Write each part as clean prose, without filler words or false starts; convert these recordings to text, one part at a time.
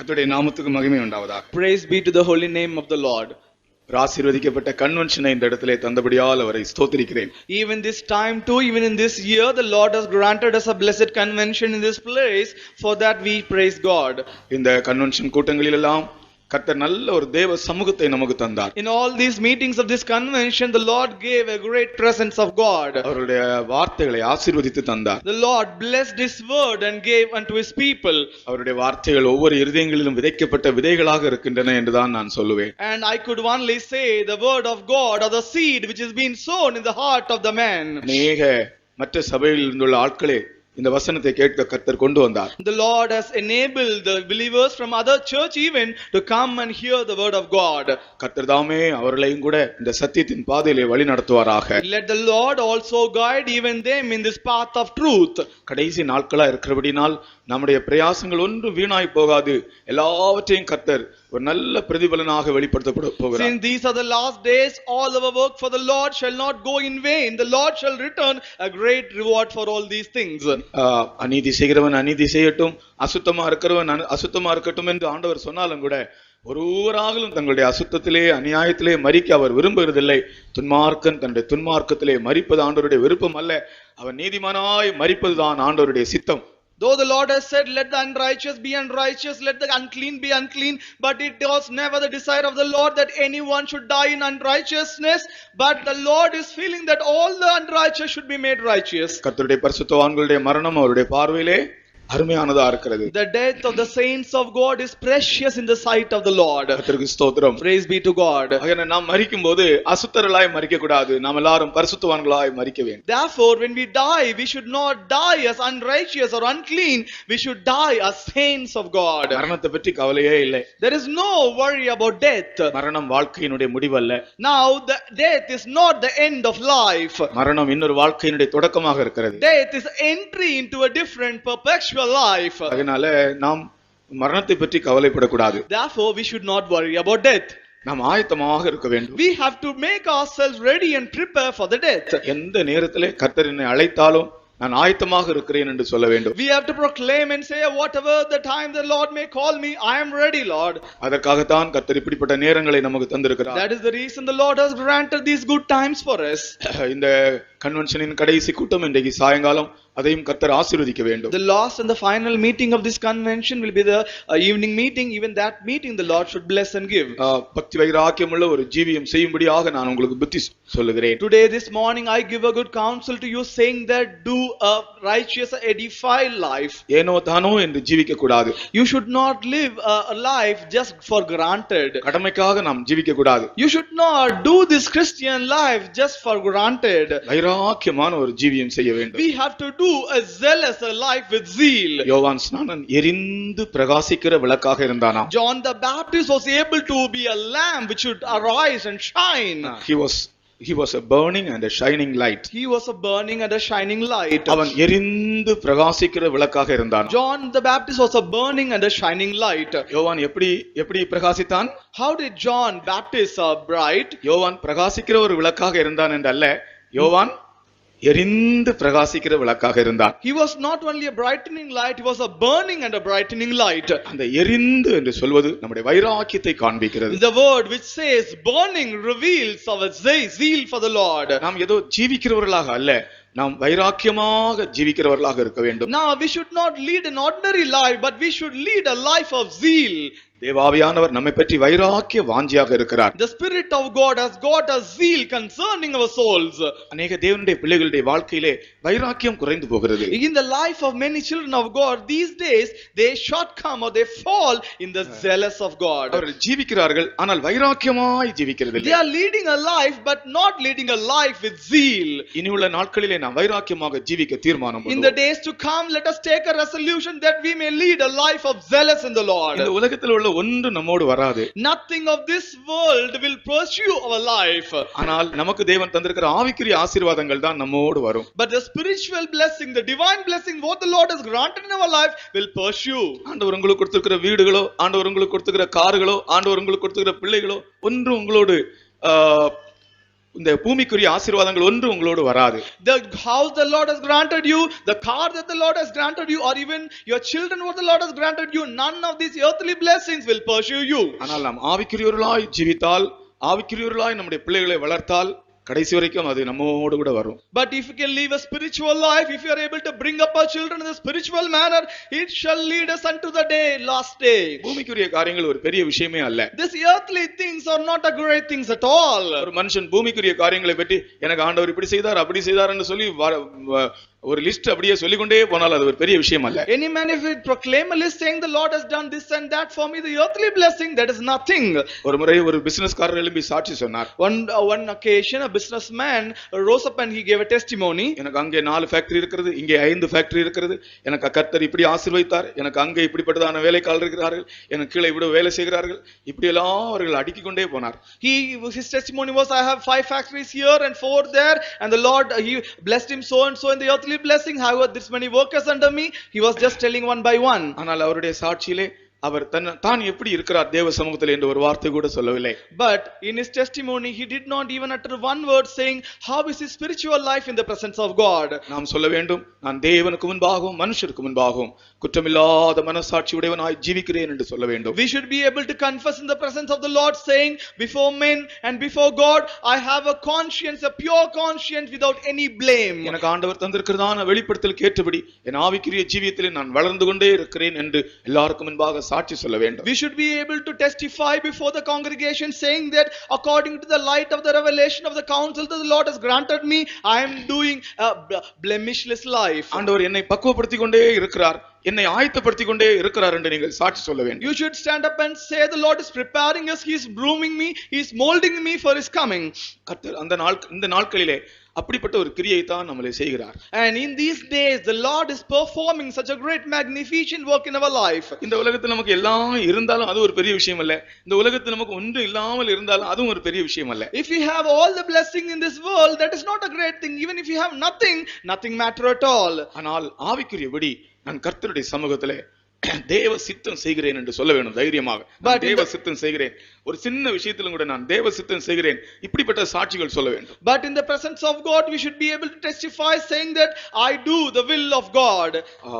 கர்த்தருடைய நாமத்துக்கு மகிமை உண்டாவதாக. Praise be to the holy name of the Lord. ஆசீர்வதிக்கப்பட்ட கன்வென்ஷனை இந்த இடத்திலே தந்தபடியால் அவரை ஸ்தோத்திரிக்கிறேன். Even this time too, even in this year, the Lord has granted us a blessed convention in this place. For that we praise God. இந்த convention கூட்டங்களிலெல்லாம் கர்த்தர் நல்ல ஒரு தேவ சமூகத்தை நமக்கு தந்தார். In all these meetings of this convention, the Lord gave a great presence of God. அவருடைய வார்த்தைகளை ஆசீர்வதித்து தந்தார். The Lord blessed His word and gave unto His people. அவருடைய வார்த்தைகள் ஒவ்வொரு இருதயங்களிலும் விதைக்கப்பட்ட விதைகளாக இருக்கின்றன என்றுதான் நான் சொல்லுவேன். And I could only say the word of God or the seed which is being sown in the heart of the man. அநேக மற்ற சபையில் இருந்துள்ள ஆட்களே இந்த வசனத்தை கேட்க கர்த்தர் கொண்டு வந்தார். The Lord has enabled the believers from other church even to come and hear the word of God. கர்த்தர் தாமே அவர்களையும் கூட இந்த சத்தியத்தின் பாதையிலே வழி நடத்துவாராக. Let the Lord also guide even them in this path of truth. கடைசி நாட்களா இருக்கிறபடினால் நம்முடைய பிரயாசங்கள் ஒன்று வீணாய் போகாது. எல்லாவற்றையும் கர்த்தர் ஒரு நல்ல பிரதிபலனாக வெளிப்படுத்த போகிறார். Since these are the last days, all our work for the Lord shall not go in vain. The Lord shall return a great reward for all these things. அநீதி செய்கிறவன் அநீதி செய்யட்டும், அசுத்தமா இருக்கிறவன் அசுத்தமா இருக்கட்டும் என்று ஆண்டவர் சொன்னாலும் கூட ஒருவராகலும் தங்களுடைய அசுத்தத்திலே அநியாயத்திலே மரிக்க அவர் விரும்புகிறதில்லை. துன்மார்க்கன் தன்னுடைய துன்மார்க்கத்திலே மரிப்பது ஆண்டவருடைய விருப்பம் அல்ல. அவன் நீதிமானாய் மரிப்பதுதான் ஆண்டவருடைய சித்தம். Though the Lord has said, let the unrighteous be unrighteous, let the unclean be unclean, but it was never the desire of the Lord that anyone should die in unrighteousness, but the Lord is feeling that all the unrighteous should be made righteous. கர்த்தருடைய பரிசுத்தவான்களுடைய மரணம் அவருடைய பார்வையிலே அருமையானதா இருக்கிறது. The death of the saints of God is precious in the sight of the Lord. கர்த்தருக்கு ஸ்தோத்திரம். Praise be to God. ஆகையால் நாம் மரிக்கும்போது அசுத்தர்களாய் மரிக்க கூடாது. நாம் எல்லாரும் பரிசுத்தவான்களாய் மரிக்க வேண்டும். Therefore, when we die, we should not die as unrighteous or unclean. We should die as saints of God. மரணத்தை பற்றி கவலையே இல்லை. There is no worry about death. மரணம் வாழ்க்கையினுடைய முடிவல்ல. Now, the death is not the end of life. மரணம் இன்னொரு வாழ்க்கையினுடைய தொடக்கமாக இருக்கிறது. Death is entry into a different perpetual life. அதனால நாம் மரணத்தை பற்றி கவலைப்படக்கூடாது. Therefore, we should not worry about death. நாம் ஆயத்தமாக இருக்க வேண்டும். We have to make ourselves ready and prepare for the death. எந்த நேரத்திலே கர்த்தர் என்னை அழைத்தாலும் நான் ஆயத்தமாக இருக்கிறேன் என்று சொல்ல வேண்டும். We have to proclaim and say, whatever the time the Lord may call me, I am ready, Lord. அதற்காகத்தான் கர்த்தர் இப்படிப்பட்ட நேரங்களை நமக்கு தந்திருக்கிறார். That is the reason the Lord has granted these good times for us. இந்த கன்வென்ஷனின் கடைசி கூட்டம் இன்றைக்கு சாயங்காலம் அதையும் கர்த்தர் ஆசீர்வதிக்க வேண்டும். The last and the final meeting of this convention will be the evening meeting. Even that meeting the Lord should bless and give. பக்தி வைராக்கியமுள்ள ஒரு ஜீவியம் செய்யும்படியாக நான் உங்களுக்கு புத்தி சொல்லுகிறேன். Today this morning I give a good counsel to you, saying that do a righteous edified life. ஏனோ தானோ என்று ஜீவிக்க கூடாது. You should not live a life just for granted. கடமைக்காக நாம் ஜீவிக்க கூடாது. You should not do this Christian life just for granted. வைராக்கியமான ஒரு ஜீவியம் செய்ய வேண்டும். We have to do a zealous life with zeal. யோவான் ஸ்நானன் எரிந்து பிரகாசிக்கிற விளக்காக இருந்தானா? John the Baptist was able to be a lamp which should arise and shine. He was a burning and a shining light. He was a burning and a shining light. அவன் எரிந்து பிரகாசிக்கிற விளக்காக இருந்தான். John the Baptist was a burning and a shining light. யோவான் எப்படி பிரகாசித்தான்? How did John Baptist bright? யோவான் பிரகாசிக்கிற ஒரு விளக்காக இருந்தான் என்றல்ல, யோவான் எரிந்து பிரகாசிக்கிற விளக்காக இருந்தான். He was not only a brightening light, he was a burning and a brightening light. அந்த எரிந்து என்று சொல்வது நம்முடைய வைராக்கியத்தை காண்பிக்கிறது. The word which says burning reveals our zeal for the Lord. நாம் ஏதோ ஜீவிக்கிறவர்களாக அல்ல, நாம் வைராக்கியமாக ஜீவிக்கிறவர்களாக இருக்க வேண்டும். Now we should not lead an ordinary life, but we should lead a life of zeal. தேவாவியானவர் நம்மை பற்றி வைராக்கிய வாஞ்சியாக இருக்கிறார். The Spirit of God has got a zeal concerning our souls. அநேக தேவனுடைய பிள்ளைகளுடைய வாழ்க்கையிலே வைராக்கியம் குறைந்து போகிறது. In the life of many children of God these days, they shortcome or they fall in the zealous of God. அவர்கள் ஜீவிக்கிறார்கள், ஆனால் வைராக்கியமாய் ஜீவிக்கிறதில்லை. They are leading a life but not leading a life with zeal. இனியுள்ள நாட்களிலே நாம் வைராக்கியமாக ஜீவிக்க தீர்மானம் In பண்ணுவோம். the days to come, let us take a resolution that we may lead a life of zealous in the Lord. இந்த உலகத்தில் உள்ள ஒன்று நம்மோடு வராது. Nothing of this world will pursue our life. ஆனால் நமக்கு தேவன் தந்திருக்கிற ஆவிக்குரிய ஆசீர்வாதங்கள் தான் நம்மோடு வரும். But the spiritual blessing, the divine blessing what the Lord has granted in our life will pursue. ஆண்டவர் உங்களுக்கு கொடுத்திருக்கிற வீடுகளோ, ஆண்டவர் உங்களுக்கு கொடுத்திருக்கிற கார்களோ, ஆண்டவர் உங்களுக்கு கொடுத்திருக்கிற பிள்ளைகளோ ஒன்று உங்களோடு இந்த பூமிக்குரிய ஆசீர்வாதங்கள் ஒன்று உங்களோடு வராது. The house the Lord has granted you, the car that the Lord has granted you, or even your children what the Lord has granted you, none of these earthly blessings will pursue you. ஆனால் நாம் ஆவிக்குரியவர்களாய் ஜீவித்தால், ஆவிக்குரியவர்களாய் நம்முடைய பிள்ளைகளை வளர்த்தால் கடைசி வரைக்கும் அது நம்மோடு கூட வரும். But if you can live a spiritual life, if you are able to bring up our children in a spiritual manner, it shall lead us unto the last day. பூமிக்குரிய காரியங்கள் ஒரு பெரிய விஷயமே அல்ல. These earthly things are not a great things at all. ஒரு மனுஷன் பூமிக்குரிய காரியங்களை பற்றி எனக்கு ஆண்டவர் இப்படி செய்தார் அப்படி செய்தார்னு சொல்லி ஒரு லிஸ்ட் அப்படியே சொல்லிக்கொண்டே போனால் அது ஒரு பெரிய விஷயம் அல்ல. Any man if it proclaim a list saying the Lord has done this and that for me, the earthly blessing, that is nothing. ஒரு முறை ஒரு பிசினஸ்காரர் எழும்பி சாட்சி சொன்னார். One occasion a businessman rose up and he gave a testimony. எனக்கு அங்கே 4 factory இருக்கிறது, இங்கே 5 ஃபேக்டரி இருக்கிறது, எனக்கு கர்த்தர் இப்படி ஆசீர்வதித்தார், எனக்கு அங்கே இப்படிப்பட்டதான வேலைக்காரர் இருக்கிறார்கள், எனக்கு கீழே இப்படி வேலை செய்கிறார்கள், இப்படி எல்லாம் அவர்கள் அடுக்கிக் கொண்டே போனார். His testimony was, I have 5 factories here and 4 there, and the Lord he blessed him so and so in the earthly blessing. However, this many workers under me. He was just telling one by one. ஆனால் அவருடைய சாட்சியிலே அவர் தான் எப்படி இருக்கிறார் தேவ சமூகத்தில் என்று ஒரு வார்த்தை கூட சொல்லவில்லை. But in his testimony he did not even utter one word saying how is his spiritual life in the presence of God. நாம் சொல்ல வேண்டும், நான் தேவனுக்கு முன்பாகவும் மனுஷருக்கு முன்பாகவும் குற்றமில்லாத மனசாட்சி உடையவனாய் ஜீவிக்கிறேன் என்று சொல்ல வேண்டும். We should be able to confess in the presence of the Lord saying before men and before God, I have a conscience, a pure conscience without any blame. எனக்கு ஆண்டவர் தந்திருக்கிறதான வெளிப்படுத்தலுக்கு ஏற்றபடி என் ஆவிக்குரிய ஜீவியத்திலே நான் வளர்ந்து கொண்டே இருக்கிறேன் என்று எல்லாருக்கும் முன்பாக சாட்சி சொல்ல வேண்டும். We should be able to testify before the congregation saying that according to the light of the revelation of the counsel that the Lord has granted me, I am doing a blemishless life. ஆண்டவர் என்னை பக்குவப்படுத்திக் கொண்டே இருக்கிறார், என்னை ஆயத்தப்படுத்திக் கொண்டே இருக்கிறார் என்று நீங்கள் சாட்சி சொல்ல வேண்டும். You should stand up and say the Lord is preparing us, he is grooming me, he is molding me for his coming. கர்த்தர் இந்த நாட்களிலே அப்படிப்பட்ட ஒரு கிரியை தான் நம்மளை செய்கிறார். And in these days the Lord is performing such a great magnificent work in our life. இந்த உலகத்தில் நமக்கு எல்லாம் இருந்தாலும் அது ஒரு பெரிய விஷயம் அல்ல, இந்த உலகத்தில் நமக்கு ஒன்றும் இல்லாமல் இருந்தாலும் அதுவும் ஒரு பெரிய விஷயம் அல்ல. If we have all the blessing in this world, that is not a great thing. Even if you have nothing matter at all. ஆனால் ஆவிக்குரியபடி நான் கர்த்தருடைய சமூகத்திலே தேவ சித்தம் செய்கிறேன் என்று சொல்ல வேண்டும் தைரியமாக. தேவ சித்தம் செய்கிறேன், ஒரு சின்ன விஷயத்திலும் கூட நான் தேவ சித்தம் செய்கிறேன், இப்படிப்பட்ட சாட்சிகள் சொல்ல வேண்டும். But in the presence of God we should be able to testify saying that I do the will of God.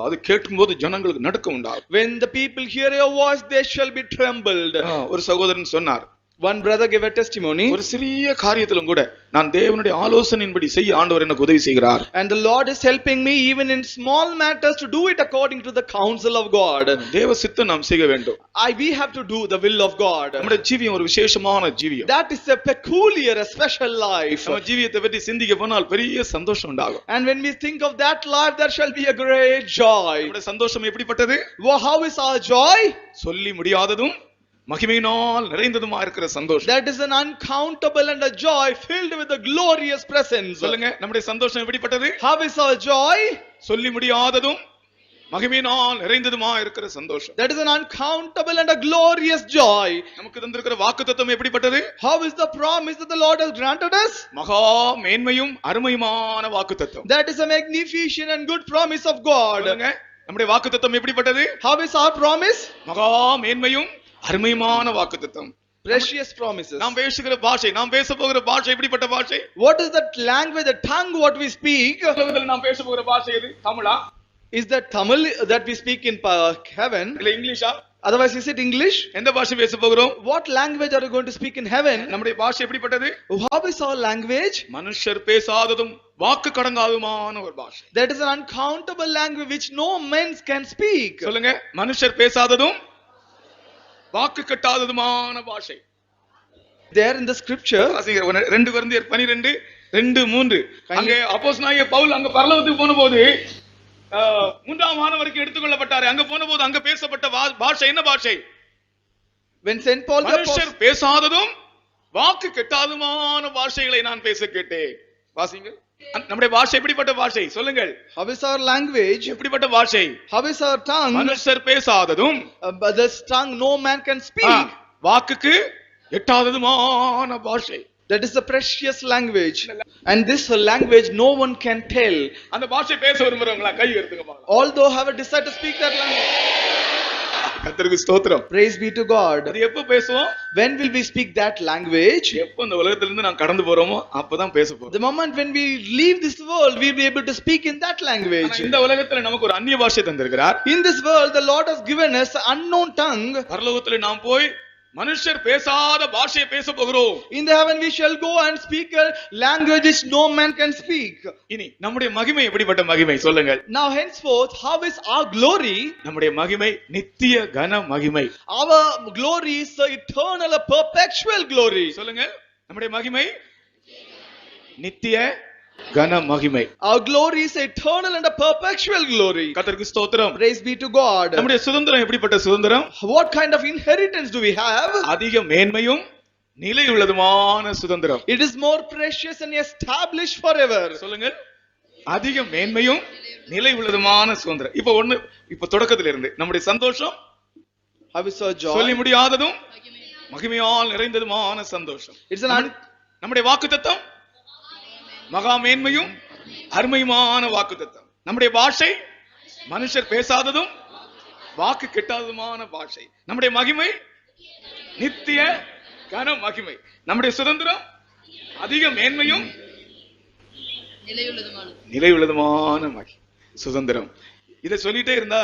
அது கேட்கும்போது ஜனங்களுக்கு நடுக்கம் உண்டாகும். When the people hear your voice they shall be trembled. ஒரு சகோதரன் சொன்னார், one brother gave a testimony, ஒரு சிறிய காரியத்திலும் கூட நான் தேவனுடைய ஆலோசனையின்படி செய்ய ஆண்டவர் எனக்கு உதவி செய்கிறார். And the Lord is helping me even in small matters to do it according to the counsel of God. தேவ சித்தம் நாம் செய்ய வேண்டும். We have to do the will of God. நம்முடைய ஜீவியம் ஒரு விசேஷமான ஜீவியம். That is a peculiar, a special life. நம்ம ஜீவியத்தை பற்றி சிந்திக்க போனால் பெரிய சந்தோஷம் உண்டாகும். And when we think of that life there shall be a great joy. நம்முடைய சந்தோஷம் எப்படிப்பட்டது? How is our joy? சொல்லி முடியாததும் மகிமையினால் நிறைந்ததுமா இருக்கிற சந்தோஷம். That is an uncountable and a joy filled with the glorious presence. சொல்லுங்க, நம்முடைய சந்தோஷம் எப்படிப்பட்டது? How is our joy? சொல்லி முடியாததும் மகிமையினால் நிறைந்ததுமா இருக்கிற சந்தோஷம். That is an uncountable and a glorious joy. நமக்கு தந்திருக்கிற வாக்குத்தத்தம் எப்படிப்பட்டது? How is the promise that the Lord has granted us? மகா மேன்மையும் அருமையுமான வாக்குத்தத்தம். That is a magnificent and good promise of God. சொல்லுங்க, நம்முடைய வாக்குத்தத்தம் எப்படிப்பட்டது? How is our promise? மகா மேன்மையும் அருமையுமான வாக்குத்தத்தம். Precious promises. நாம் பேசுகிற பாஷை, நாம் பேச போகிற பாஷை எப்படிப்பட்ட பாஷை? What is that language, the tongue what we speak? உலகத்தில் நாம் பேச போகிற பாஷை எது? தமிழா? Is that Tamil that we speak in heaven? இல்ல இங்கிலீஷா? Otherwise is it English? எந்த பாஷை பேச போகிறோம்? What language are you going to speak in heaven? நம்முடைய பாஷை எப்படிப்பட்டது? How is our language? மனுஷர் பேசாததும் வாக்கு கடங்காததுமான ஒரு பாஷை. That is an uncountable language which no men can speak. சொல்லுங்க, மனுஷர் பேசாததும் வாக்கு கட்டாததுமான பாஷை. There in the scripture 2 கொரிந்தியர் 12:2-3 அங்கே அப்போஸ்தலனாகிய பவுல் அங்க பரலோகத்துக்கு போனபோது 3ஆம் வானவருக்கு எடுத்துக்கொள்ளப்பட்டார். அங்க போனபோது அங்க பேசப்பட்ட பாஷை என்ன பாஷை? when Saint Paul the மனுஷர் பேசாததும் வாக்கு கட்டாததுமான பாஷைகளை நான் பேச கேட்டேன். வாசிங்க, நம்முடைய பாஷை எப்படிப்பட்ட பாஷை? சொல்லுங்கள். How is our language? எப்படிப்பட்ட பாஷை? How is our tongue? மனுஷர் பேசாததும் this tongue no man can speak. வாக்குக்கு எட்டாததுமான பாஷை. That is the precious language, and this language no one can tell. அந்த பாஷை பேச விரும்புறவங்களா கை எடுத்துங்க பாருங்க. Although have a desire to speak that language. கர்த்தருக்கு ஸ்தோத்திரம். Praise be to God. அது எப்ப பேசுவோம்? When will we speak that language? எப்ப இந்த உலகத்துல இருந்து நான் கடந்து போறோமோ அப்பதான் பேச போறோம். The moment when we leave this world, we will be able to speak in that language. ஆனா இந்த உலகத்துல நமக்கு ஒரு அந்நிய பாஷை தந்திருக்கிறார். In this world, the Lord has given us an unknown tongue. பரலோகத்துல நாம் போய் மனுஷர் பேசாத பாஷையை பேச போகிறோம். In the heaven we shall go and speak a language which no man can speak. இனி நம்முடைய மகிமை எப்படிப்பட்ட மகிமை சொல்லுங்கள். Now henceforth, how is our glory? நம்முடைய மகிமை நித்திய கன மகிமை. Our glory is the eternal, a perpetual glory. சொல்லுங்க. நம்முடைய மகிமை நித்திய கன மகிமை. Our glory is eternal and a perpetual glory. கர்த்தருக்கு ஸ்தோத்திரம். Praise be to God. நம்முடைய சுதந்திரம் எப்படிப்பட்ட சுதந்திரம்? What kind of inheritance do we have? அதிக மேன்மையும் நிலையுள்ளதுமான சுதந்திரம். It is more precious and established forever. சொல்லுங்க. அதிக மேன்மையும் நிலையுள்ளதுமான சுதந்திரம். இப்ப தொடக்கத்துல இருந்து நம்முடைய சந்தோஷம் How is our joy? சொல்லி முடியாததும் மகிமையால் நிறைந்ததுமான சந்தோஷம். நம்முடைய வாக்குத்தத்தம் மகா மேன்மையும் அருமையுமான வாக்குத்தத்தம். நம்முடைய பாஷை மனுஷர் பேசாததும் வாக்கு கெட்டாததுமான பாஷை. நம்முடைய மகிமை நித்திய கன மகிமை. நம்முடைய சுதந்திரம் அதிக மேன்மையும் நிலையுள்ளதுமான மகிமை சுதந்திரம். இதை சொல்லிட்டே இருந்தா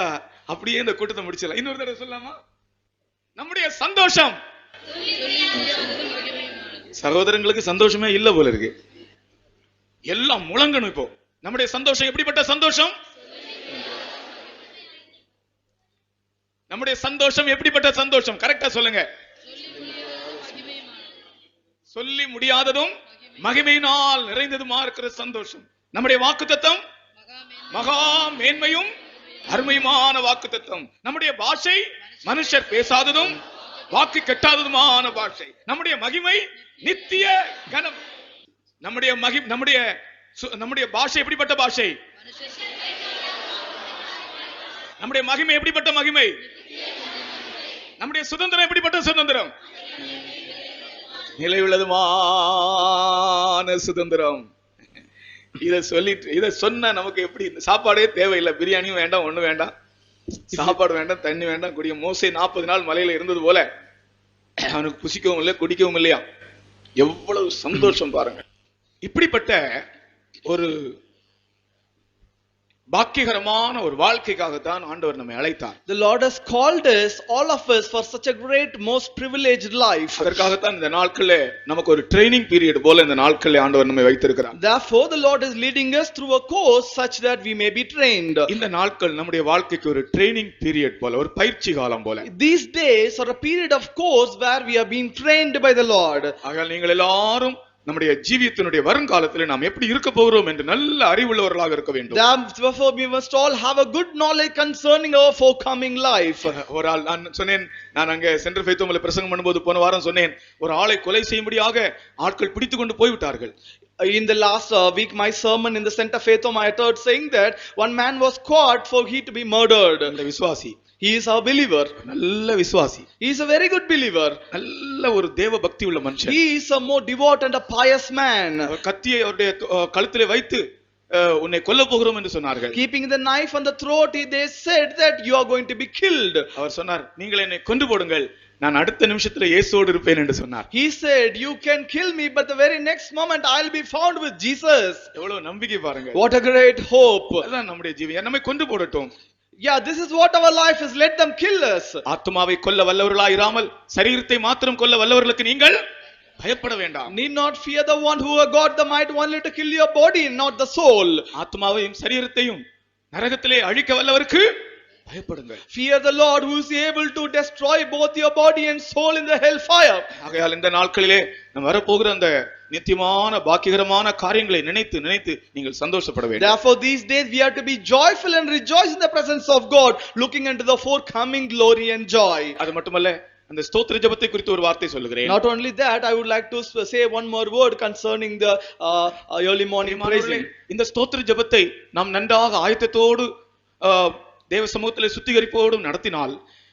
அப்படியே இந்த கூட்டத்தை முடிச்சிடலாம். இன்னொரு தடவை சொல்லலாமா? நம்முடைய சந்தோஷம். சகோதரங்களுக்கு சந்தோஷமே இல்ல போல இருக்கு. எல்லாம் முழங்கணும். இப்போ நம்முடைய சந்தோஷம் எப்படிப்பட்ட சந்தோஷம்? நம்முடைய சந்தோஷம் எப்படிப்பட்ட சந்தோஷம்? கரெக்டா சொல்லுங்க. சொல்லி முடியாததும் மகிமையினால் நிறைந்ததுமா இருக்கிற சந்தோஷம். நம்முடைய வாக்குத்தத்தம் மகா மேன்மையும் அருமையுமான வாக்குத்தத்தம். நம்முடைய பாஷை மனுஷர் பேசாததும் வாக்கு கெட்டாததுமான பாஷை. நம்முடைய மகிமை நித்திய கனம். நம்முடைய பாஷை எப்படிப்பட்ட பாஷை? நம்முடைய மகிமை எப்படிப்பட்ட மகிமை? நம்முடைய சுதந்திரம் எப்படிப்பட்ட சுதந்திரம்? நிலையுள்ளதுமான சுதந்திரம். இத சொன்ன நமக்கு எப்படி சாப்பாடே தேவையில்லை. பிரியாணியும் வேண்டாம், ஒண்ணு வேண்டாம், சாப்பாடு வேண்டாம், தண்ணி வேண்டாம், குடிக்க. மோசே 40 நாள் மலையில இருந்தது போல அவனுக்கு புசிக்கவும் இல்லை, குடிக்கவும் இல்லையா. எவ்வளவு சந்தோஷம் பாருங்க. இப்படிப்பட்ட ஒரு பாக்கியகரமான ஒரு வாழ்க்கைக்காகத்தான் ஆண்டவர் நம்மை அழைத்தார். The Lord has called us, all of us, for such a great, most privileged life. அதற்காகத்தான் இந்த நாட்களே நமக்கு ஒரு ட்ரெய்னிங் பீரியட் போல இந்த நாட்களே ஆண்டவர் நம்மை வைத்திருக்கிறார். Therefore the Lord is leading us through a course such that we may be trained. இந்த நாட்கள் நம்முடைய வாழ்க்கைக்கு ஒரு ட்ரெய்னிங் பீரியட் போல, ஒரு பயிற்சி காலம் போல. These days are a period of course where we are being trained by the Lord. ஆகையால் நீங்கள் எல்லாரும் நம்முடைய ஜீவியத்தினுடைய வருங்காலத்தில் நாம் எப்படி இருக்க போகிறோம் என்று நல்ல அறிவுள்ளவர்களாக இருக்க வேண்டும். Therefore we must all have a good knowledge concerning our forthcoming life. ஒரு ஆள் நான் சொன்னேன், நான் அங்கே சென்டர் ஃபெய்த்தோமில் பிரசங்கம் பண்ணும்போது போன வாரம் சொன்னேன், ஒரு ஆளை கொலை செய்யும்படியாக ஆட்கள் பிடித்து கொண்டு போய்விட்டார்கள். In the last week, my sermon in the Center Faithom, I heard saying that one man was caught for he to be murdered. அந்த விசுவாசி, he is a believer, நல்ல விசுவாசி, he is a very good believer, நல்ல ஒரு தேவ பக்தி உள்ள மனுஷன். he is a more devout and a pious man. கத்தியை அவருடைய கழுத்திலே வைத்து உன்னை கொல்ல போகிறோம் என்று சொன்னார்கள். Keeping the knife on the throat, they said that you are going to be killed. அவர் சொன்னார், நீங்கள் என்னை கொன்று போடுங்கள், நான் அடுத்த நிமிஷத்துல இயேசுவோடு இருப்பேன் என்று சொன்னார். He said, you can kill me, but the very next moment I'll be found with Jesus. எவ்வளவு நம்பிக்கை பாருங்க. What a great hope. அதான் நம்முடைய ஜீவியம். நம்மை கொன்று போடட்டும். Yeah, this is what our life is. Let them kill us. ஆத்துமாவை கொல்ல வல்லவர்களாய் இராமல் சரீரத்தை மாத்திரம் கொல்ல வல்லவர்களுக்கு நீங்கள் பயப்பட வேண்டாம். Need not fear the one who got the might only to kill your body, not the soul. ஆத்துமாவையும் சரீரத்தையும் நரகத்திலே அழிக்க வல்லவருக்கு பயப்படுங்கள். Fear the Lord who is able to destroy both your body and soul in the hellfire. ஆகையால் இந்த நாட்களிலே நாம் வரப்போகிற அந்த நித்தியமான பாக்கியகரமான காரியங்களை நினைத்து நினைத்து நீங்கள் சந்தோஷப்பட வேண்டும். Therefore these days we have to be joyful and rejoice in the presence of God, looking into the forthcoming glory and joy. அது மட்டுமல்ல, அந்த ஸ்தோத்திர ஜெபத்தை குறித்து ஒரு வார்த்தை சொல்லுகிறேன். Not only that, I would like to say one more word concerning the early morning praising. இந்த ஸ்தோத்திர ஜெபத்தை நாம் நன்றாக ஆயத்தத்தோடு தேவ சமூகத்திலே சுத்திகரிப்போடு நடத்தினால்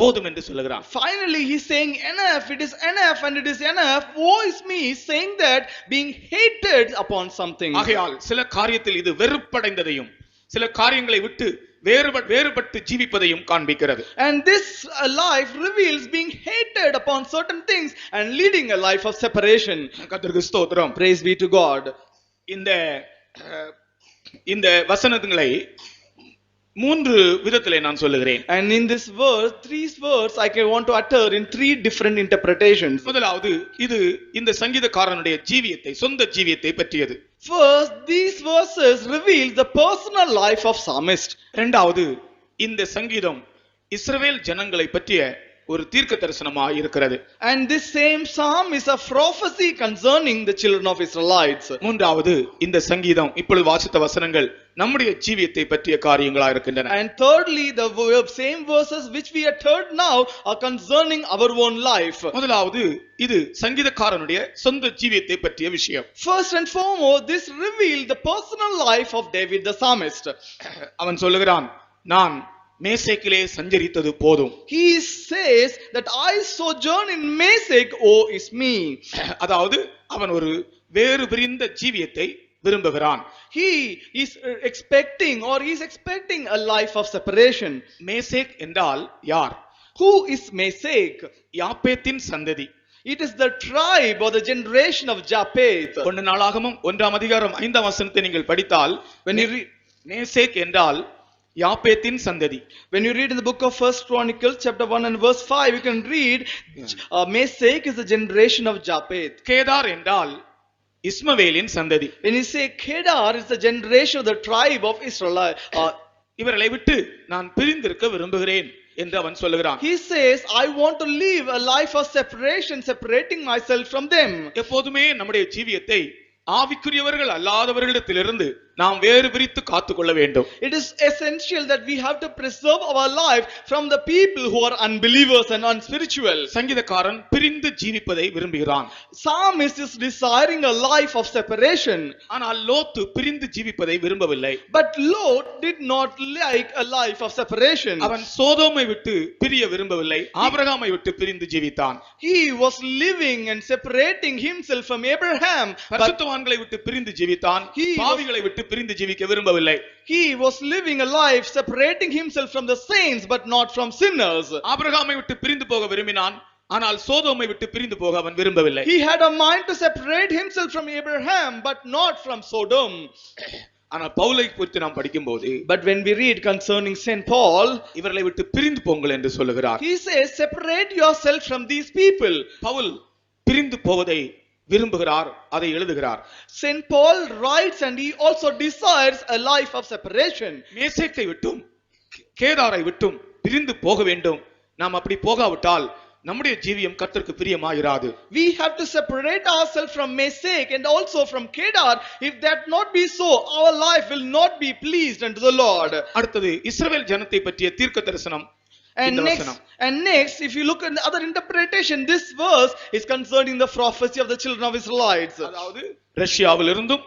போதும் என்று சொல்லுகிறான். Finally, he's saying enough, it is enough and it is enough. Woe is me, he's saying that being hated upon something. ஆகையால் சில காரியத்தில் இது வெறுப்படைந்ததையும் சில காரியங்களை விட்டு வேறுபட்டு ஜீவிப்பதையும் காண்பிக்கிறது. And this life reveals being hated upon certain things and leading a life of separation. கர்த்தருக்கு ஸ்தோத்திரம். Praise be to God. இந்த வசனங்களை மூன்று விதத்திலே நான் சொல்லுகிறேன். And in this verse, three words I want to utter in three different interpretations. முதலாவது இது இந்த சங்கீதக்காரனுடைய ஜீவியத்தை, சொந்த ஜீவியத்தை பற்றியது. First, these verses reveal the personal life of psalmist. இரண்டாவது, இந்த சங்கீதம் இஸ்ரவேல் ஜனங்களை பற்றிய ஒரு தீர்க்க தரிசனமாக இருக்கிறது. And this same psalm is a prophecy concerning the children of Israelites. மூன்றாவது, இந்த சங்கீதம் இப்பொழுது வாசித்த வசனங்கள் நம்முடைய ஜீவியத்தை பற்றிய காரியங்களாக இருக்கின்றன. And thirdly, the same verses which we have heard now are concerning our own life. முதலாவது, இது சங்கீதக்காரனுடைய சொந்த ஜீவியத்தை பற்றிய விஷயம். First and foremost, this reveals the personal life of David the psalmist. அவன் சொல்லுகிறான், நான் மேசேக்கிலே சஞ்சரித்தது போதும். He says that I sojourn in Mesek, woe is me. அதாவது அவன் ஒரு வேறு பிரிந்த ஜீவியத்தை விரும்புகிறான். He is expecting a life of separation. Meshach என்றால் யார்? Who is Mesek? யாப்பேத்தின் சந்ததி. It is the tribe or the generation of Japheth. ஒன்று நாளாகமம் 1ஆம் அதிகாரம் 5ஆம் வசனத்தை நீங்கள் படித்தால், When you read மேசேக் என்றால் யாப்பேத்தின் சந்ததி. When you read in the book of First Chronicles chapter 1 and verse 5, you can read Mesek is the generation of Japheth. Kedar என்றால் இஸ்மவேலின் சந்ததி. When you say Kedar is the generation of the tribe of Israel. இவர்களை விட்டு நான் பிரிந்திருக்க விரும்புகிறேன் என்று அவன் சொல்லுகிறான். He says, I want to live a life of separation, separating myself from them. எப்போதுமே நம்முடைய ஜீவியத்தை ஆவிக்குரியவர்கள் அல்லாதவர்களிடத்திலிருந்து நாம் வேறு பிரித்து காத்துக்கொள்ள வேண்டும். It is essential that we have to preserve our life from the people who are unbelievers and unspiritual. சங்கீதக்காரன் பிரிந்து ஜீவிப்பதை விரும்புகிறான். Psalmist is desiring a life of separation. ஆனால் லோத்து பிரிந்து ஜீவிப்பதை விரும்பவில்லை. But Lot did not like a life of separation. அவன் சோதோமை விட்டு பிரிய விரும்பவில்லை, ஆபிரகாமை விட்டு பிரிந்து ஜீவித்தான். He was living and separating himself from Abraham. பரிசுத்தவான்களை விட்டு பிரிந்து ஜீவித்தான், பாவிகளை விட்டு பிரிந்து ஜீவிக்க விரும்பவில்லை. He was living a life separating himself from the saints but not from sinners. ஆபிரகாமை விட்டு பிரிந்து போக விரும்பினான், ஆனால் சோதோமை விட்டு பிரிந்து போக அவன் விரும்பவில்லை. He had a mind to separate himself from Abraham but not from Sodom. ஆனால் பவுலை குறித்து நாம் படிக்கும்போது, But when we read concerning Saint Paul, இவர்களை விட்டு பிரிந்து போங்கள் என்று சொல்லுகிறார். he says, separate yourself from these people. Pavul பிரிந்து போவதை விரும்புகிறார், அதை எழுதுகிறார். Saint Paul writes and he also desires a life of separation. மேசேக்கை விட்டும் கேதாரை விட்டும் பிரிந்து போக வேண்டும். நாம் அப்படி போகாவிட்டால் நம்முடைய ஜீவியம் கர்த்தருக்கு பிரியமாயிராது. We have to separate ourselves from Mesek and also from Kedar. If that not be so, our life will not be pleased unto the Lord. அடுத்தது இஸ்ரவேல் ஜனத்தை பற்றிய தீர்க்க தரிசனம். And next, if you look at the other interpretation, this verse is concerning the prophecy of the children of Israelites. அதாவது ரஷ்யாவிலிருந்தும்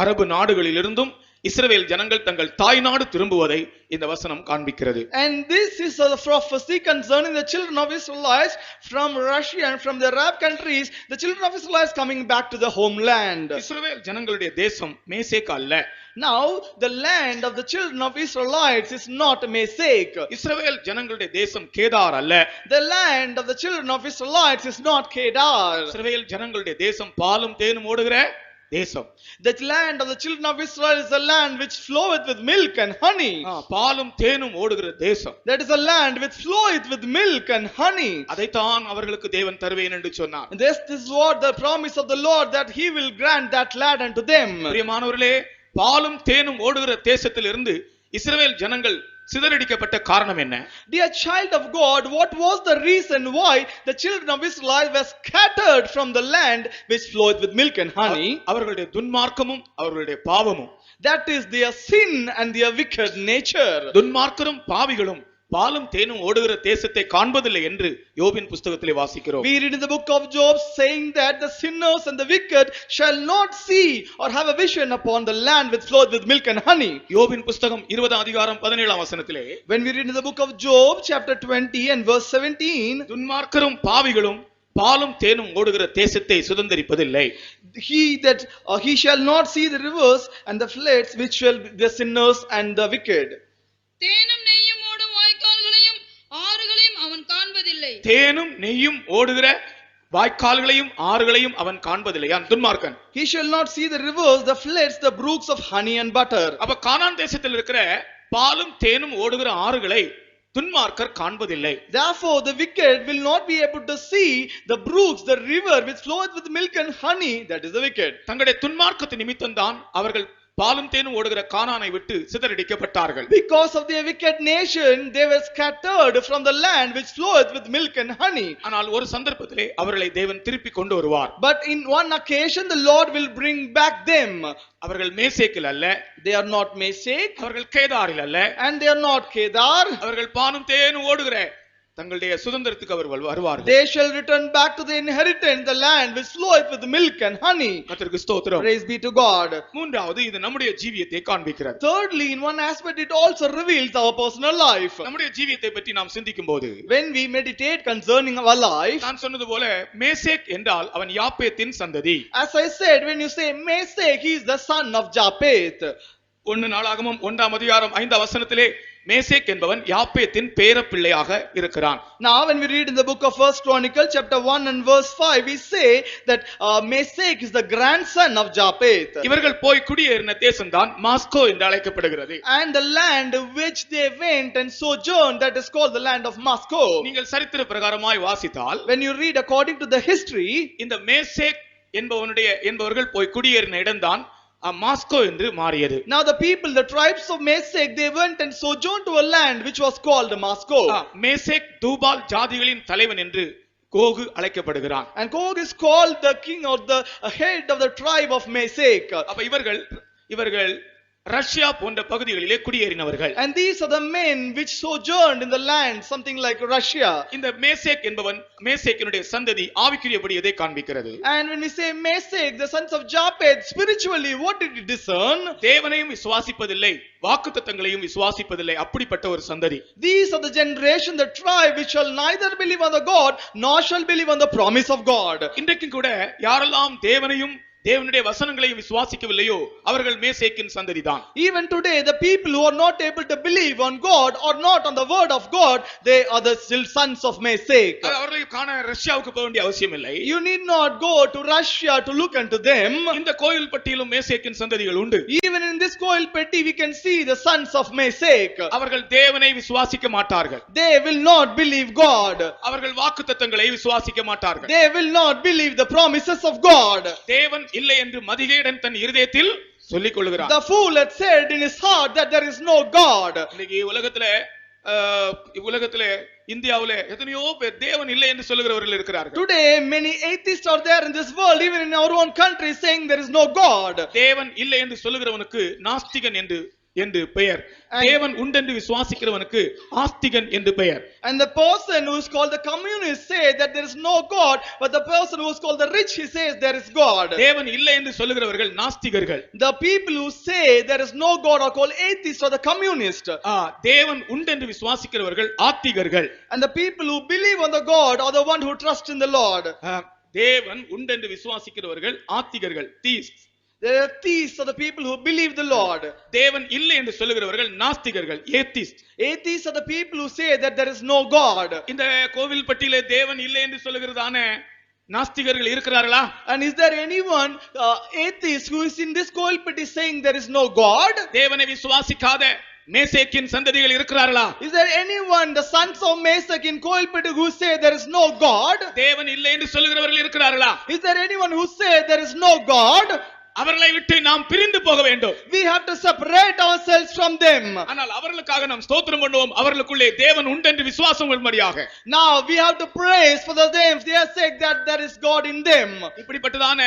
அரபு நாடுகளிலிருந்தும் இஸ்ரவேல் ஜனங்கள் தங்கள் தாய் நாடு திரும்புவதை இந்த வசனம் காண்பிக்கிறது. And this is a prophecy concerning the children of Israelites from Russia and from the Arab countries, the children of Israelites coming back to the homeland. இஸ்ரவேல் ஜனங்களுடைய தேசம் மேசேக் அல்ல. Now the land of the children of Israelites is not Mesek. இஸ்ரவேல் ஜனங்களுடைய தேசம் கேதார் அல்ல. The land of the children of Israelites is not Kedar. இஸ்ரவேல் ஜனங்களுடைய தேசம் பாலும் தேனும் ஓடுகிற தேசம். The land of the children of Israel is a land which floweth with milk and honey. பாலும் தேனும் ஓடுகிற தேசம். That is a land which floweth with milk and honey. அதைத்தான் அவர்களுக்கு தேவன் தருவேன் என்று சொன்னார். This is what the promise of the Lord, that he will grant that land unto them. பிரியமானவர்களே, பாலும் தேனும் ஓடுகிற தேசத்திலிருந்து இஸ்ரவேல் ஜனங்கள் சிதறடிக்கப்பட்ட காரணம் என்ன? Dear child of God, what was the reason why the children of Israel were scattered from the land which floweth with milk and honey? அவர்களுடைய துன்மார்க்கமும் அவர்களுடைய பாவமும். That is their sin and their wicked nature. துன்மார்க்கரும் பாவிகளும் பாலும் தேனும் ஓடுகிற தேசத்தை காண்பதில்லை என்று யோபின் புஸ்தகத்திலே வாசிக்கிறோம். We read in the book of Job saying that the sinners and the wicked shall not see or have a vision upon the land which floweth with milk and honey. யோபின் புஸ்தகம் 20 அதிகாரம் 17 வசனத்திலே When we read in the book of Job chapter 20 and verse 17, துன்மார்க்கரும் பாவிகளும் பாலும் தேனும் ஓடுகிற தேசத்தை சுதந்தரிப்பதில்லை. he shall not see the rivers and the floods which shall be the sinners and the wicked. தேனும் நெய்யும் ஓடும் வாய்க்கால்களையும் ஆறுகளையும் அவன் காண்பதில்லை. தேனும் நெய்யும் ஓடுகிற வாய்க்கால்களையும் ஆறுகளையும் அவன் காண்பதில்லை. துன்மார்க்கன். He shall not see the rivers, the floods, the brooks of honey and butter. அப்ப கானான் தேசத்தில் இருக்கிற பாலும் தேனும் ஓடுகிற ஆறுகளை துன்மார்க்கர் காண்பதில்லை. Therefore the wicked will not be able to see the brooks, the river which floweth with milk and honey, that is the wicked. தங்களுடைய துன்மார்க்கத்து நிமித்தம்தான் அவர்கள் பாலும் தேனும் ஓடுகிற கானானை விட்டு சிதறடிக்கப்பட்டார்கள். Because of their wicked nation they were scattered from the land which floweth with milk and honey. ஆனால் ஒரு சந்தர்ப்பத்திலே அவர்களை தேவன் திருப்பி கொண்டு வருவார். But in one occasion the Lord will bring back them. அவர்கள் மேசேக்கில் அல்ல, They are not Meshech, அவர்கள் கேதாரில் அல்ல, and they are not Kedar. அவர்கள் பாலும் தேனும் ஓடுகிற தங்களுடைய சுதந்திரத்துக்கு அவர்கள் வருவார்கள். They shall return back to the inheritance, the land which floweth with milk and honey. கர்த்தருக்கு ஸ்தோத்திரம். Praise be to God. மூன்றாவது, இது நம்முடைய ஜீவியத்தை காண்பிக்கிறது. Thirdly, in one aspect it also reveals our personal life. நம்முடைய ஜீவியத்தை பற்றி நாம் சிந்திக்கும் போது, When we meditate concerning our life, நான் சொன்னது போல மேசேக் என்றால் அவன் யாப்பேத்தின் சந்ததி. as I said, when you say Meshech, he is the son of Japheth. 1 நாளாகமம் 1 அதிகாரம் 5 வசனத்திலே மேசேக் என்பவன் யாப்பேத்தின் பேரப்பிள்ளையாக இருக்கிறான். Now when we read in the book of First Chronicle chapter 1 and verse 5, we say that Meshech is the grandson of Japheth. இவர்கள் போய் குடியேறின தேசம்தான் Moscow என்று அழைக்கப்படுகிறது. And the land which they went and sojourned, that is called the land of Moscow. நீங்கள் சரித்திர பிரகாரமாய் வாசித்தால், When you read according to the history, இந்த Meshach என்பவர்கள் போய் குடியேறின இடம்தான் மாஸ்கோ என்று மாறியது. now the people, the tribes of Meshech, they went and sojourned to a land which was called Moscow. Meshech Tubal ஜாதிகளின் தலைவன் என்று கோகு அழைக்கப்படுகிறான். And Gog is called the king or the head of the tribe of Meshech. அப்ப இவர்கள் Russia போன்ற பகுதிகளிலே குடியேறினவர்கள். And these are the men which sojourned in the land, something like Russia. இந்த Meshach என்பவன், மேசேக்கினுடைய சந்ததி ஆவிக்குரியபடி எதை காண்பிக்கிறது? And when we say Meshech, the sons of Japheth, spiritually what did he discern? தேவனையும் விசுவாசிப்பதில்லை, வாக்குத்தத்தங்களையும் விசுவாசிப்பதில்லை, அப்படிப்பட்ட ஒரு சந்ததி. These are the generation, the tribe which shall neither believe on the God nor shall believe on the promise of God. இன்றைக்கும் கூட யாரெல்லாம் தேவனையும் தேவனுடைய வசனங்களையும் விசுவாசிக்கவில்லையோ அவர்கள் மேசேக்கின் சந்ததிதான். Even today the people who are not able to believe on God or not on the word of God, they are the still sons of Meshech. அவர்களை காண ரஷ்யாவுக்கு போக வேண்டிய அவசியம் இல்லை. You need not go to Russia to look unto them. இந்த கோயில் பட்டியலும் மேசேக்கின் சந்ததிகள் உண்டு. Even in this Koil Petti we can see the sons of Meshech. அவர்கள் தேவனை விசுவாசிக்க மாட்டார்கள். They will not believe God. அவர்கள் வாக்குத்தத்தங்களை விசுவாசிக்க மாட்டார்கள். They will not believe the promises of God. தேவன் இல்லை என்று மதிகேடன் தன் இருதயத்தில் சொல்லிக் கொள்கிறான். The fool had said in his heart that there is no God. இன்னைக்கு உலகத்திலே இந்தியாவிலே எத்தனையோ பேர் தேவன் இல்லை என்று சொல்லுகிறவர்கள் இருக்கிறார்கள். Today many atheists are there in this world, even in our own country, saying there is no God. தேவன் இல்லை என்று சொல்லுகிறவனுக்கு நாஸ்திகன் என்று பெயர். தேவன் உண்டென்று விசுவாசிக்கிறவனுக்கு ஆஸ்திகன் என்று பெயர். And the person who is called the communist say that there is no God, but the person who is called the rich, he says there is God. தேவன் இல்லை என்று சொல்லுகிறவர்கள் நாஸ்திகர்கள். The people who say there is no God are called atheists or the communist. தேவன் உண்டென்று விசுவாசிக்கிறவர்கள் ஆத்திகர்கள். And the people who believe on the God are the one who trust in the Lord. தேவன் உண்டென்று விசுவாசிக்கிறவர்கள் ஆத்திகர்கள், theists. They are thieves are the people who believe the Lord. தேவன் இல்லை என்று சொல்லுகிறவர்கள் நாஸ்திகர்கள், atheists. Atheists are the people who say that there is no God. இந்த கோவில் பட்டியலே தேவன் இல்லை என்று சொல்லுகிறதான நாஸ்திகர்கள் இருக்கிறார்களா? And is there anyone atheist who is in this Koil Petti saying there is no God? தேவனை விசுவாசிக்காத மேசேக்கின் சந்ததிகள் இருக்கிறார்களா? Is there anyone, the sons of Meshech in Koil Petti, who say there is no God? தேவன் இல்லை என்று சொல்லுகிறவர்கள் இருக்கிறார்களா? Is there anyone who say there is no God? அவர்களை விட்டு நாம் பிரிந்து போக வேண்டும். We have to separate ourselves from them. ஆனால் அவர்களுக்காக நாம் ஸ்தோத்திரம் பண்ணுவோம், அவர்களுக்குள்ளே தேவன் உண்டென்று விசுவாசம் கொள்ளும்படியாக. Now we have to praise for the them, they are saying that there is God in them. இப்படிப்பட்டதான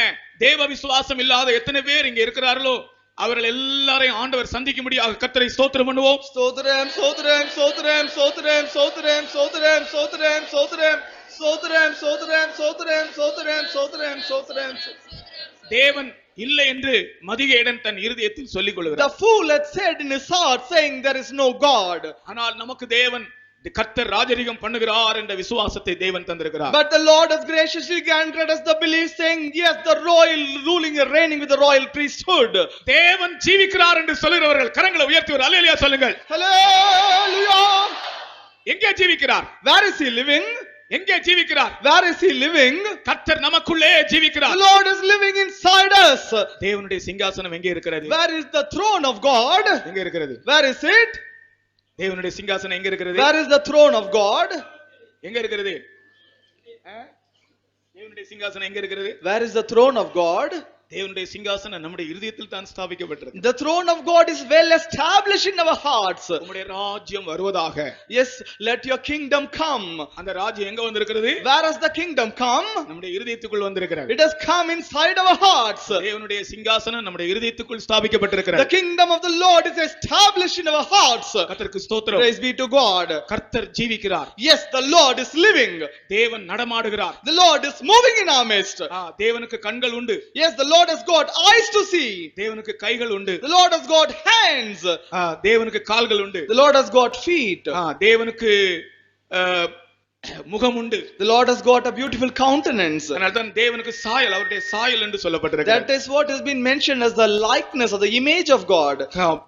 தேவ விசுவாசம் இல்லாத எத்தனை பேர் இங்க இருக்கிறார்களோ அவர்கள் எல்லாரையும் ஆண்டவர் சந்திக்கும்படியாக கர்த்தரை ஸ்தோத்திரம் பண்ணுவோம். Stotram, Stotram, Stotram, Stotram, Stotram, Stotram, Stotram, Stotram, Stotram, Stotram, Stotram, Stotram, Stotram, Stotram. தேவன் இல்லை என்று மதிகேடன் தன் இருதயத்தில் சொல்லிக் The கொள்கிறார். fool had said in his heart, saying, there is no God. ஆனால் நமக்கு தேவன் கர்த்தர் ராஜரிகம் பண்ணுகிறார் என்ற விசுவாசத்தை தேவன் தந்திருக்கிறார். But the Lord has graciously granted us the belief, saying, yes, the royal ruling and reigning with the royal priesthood. தேவன் ஜீவிக்கிறார் என்று சொல்லுகிறவர்கள் கரங்களை உயர்த்தி ஒரு அல்லேலூயா சொல்லுங்கள். Hallelujah! எங்கே ஜீவிக்கிறார்? Where is he living? எங்கே ஜீவிக்கிறார்? Where is he living? கர்த்தர் நமக்குள்ளே The ஜீவிக்கிறார். Lord is living inside us. தேவனுடைய சிங்காசனம் எங்கே இருக்கிறது? Where is the throne of God? எங்கே இருக்கிறது? Where is it? தேவனுடைய சிங்காசனம் எங்கே இருக்கிறது? Where is the throne of God? எங்க இருக்கிறது? தேவனுடைய சிங்காசனம் எங்க இருக்கிறது? Where is the throne of God? தேவனுடைய சிங்காசனம் நம்முடைய இருதயத்தில் தான் ஸ்தாபிக்கப்பட்டிருக்கு. The throne of God is well established in our hearts. உம்முடைய ராஜ்யம் வருவதாக. Yes, let your kingdom come. அந்த ராஜ்யம் எங்க வந்திருக்கிறது? Where has the kingdom come? நம்முடைய இருதயத்துக்குள் வந்திருக்கிறது. It has come inside our hearts. தேவனுடைய சிங்காசனம் நம்முடைய இருதயத்துக்குள் ஸ்தாபிக்கப்பட்டிருக்கிறது. The kingdom of the Lord is established in our hearts. கர்த்தருக்கு ஸ்தோத்திரம். Praise be to God. கர்த்தர் ஜீவிக்கிறார். Yes, the Lord is living. தேவன் நடமாடுகிறார். The Lord is moving in our midst. தேவனுக்கு கண்கள் உண்டு. Yes, the Lord has got eyes to see. தேவனுக்கு கைகள் உண்டு. The Lord has got hands. தேவனுக்கு கால்கள் உண்டு. The Lord has got feet. தேவனுக்கு முகம் உண்டு. The Lord has got a beautiful countenance. அதனால்தான் தேவனுக்கு சாயல், அவருடைய சாயல் என்று சொல்லப்பட்டிருக்கிறது. That is what has been mentioned as the likeness or the image of God.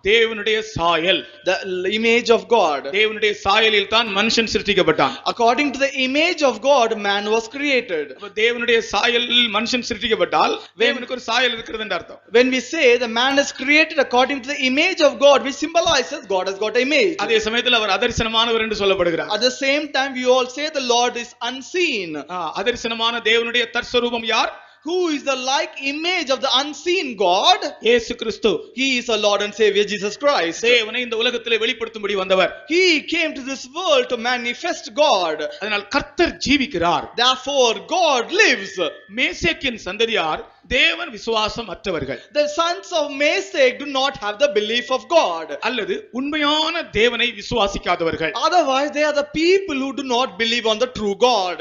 தேவனுடைய சாயல், The image of God. தேவனுடைய சாயலில் தான் மனுஷன் சிருஷ்டிக்கப்பட்டான். According to the image of God, man was created. தேவனுடைய சாயலில் மனுஷன் சிருஷ்டிக்கப்பட்டால் தேவனுக்கு ஒரு சாயல் இருக்கிறது என்று அர்த்தம். When we say the man is created according to the image of God, which symbolizes God has got an image. அதே சமயத்தில் அவர் அதரிசனமானவர் என்று சொல்லப்படுகிறார். At the same time, we all say the Lord is unseen. அதரிசனமான தேவனுடைய தற்ஸ்வரூபம் யார்? Who is the like image of the unseen God? இயேசு கிறிஸ்து. He is our Lord and Savior Jesus Christ. தேவனை இந்த உலகத்திலே வெளிப்படுத்தும்படி வந்தவர். He came to this world to manifest God. அதனால் கர்த்தர் ஜீவிக்கிறார். Therefore God lives. மேசேக்கின் சந்ததியார் தேவன் விசுவாசம் அற்றவர்கள். The sons of Meshach do not have the belief of God. அல்லது உண்மையான தேவனை விசுவாசிக்காதவர்கள். Otherwise they are the people who do not believe on the true God.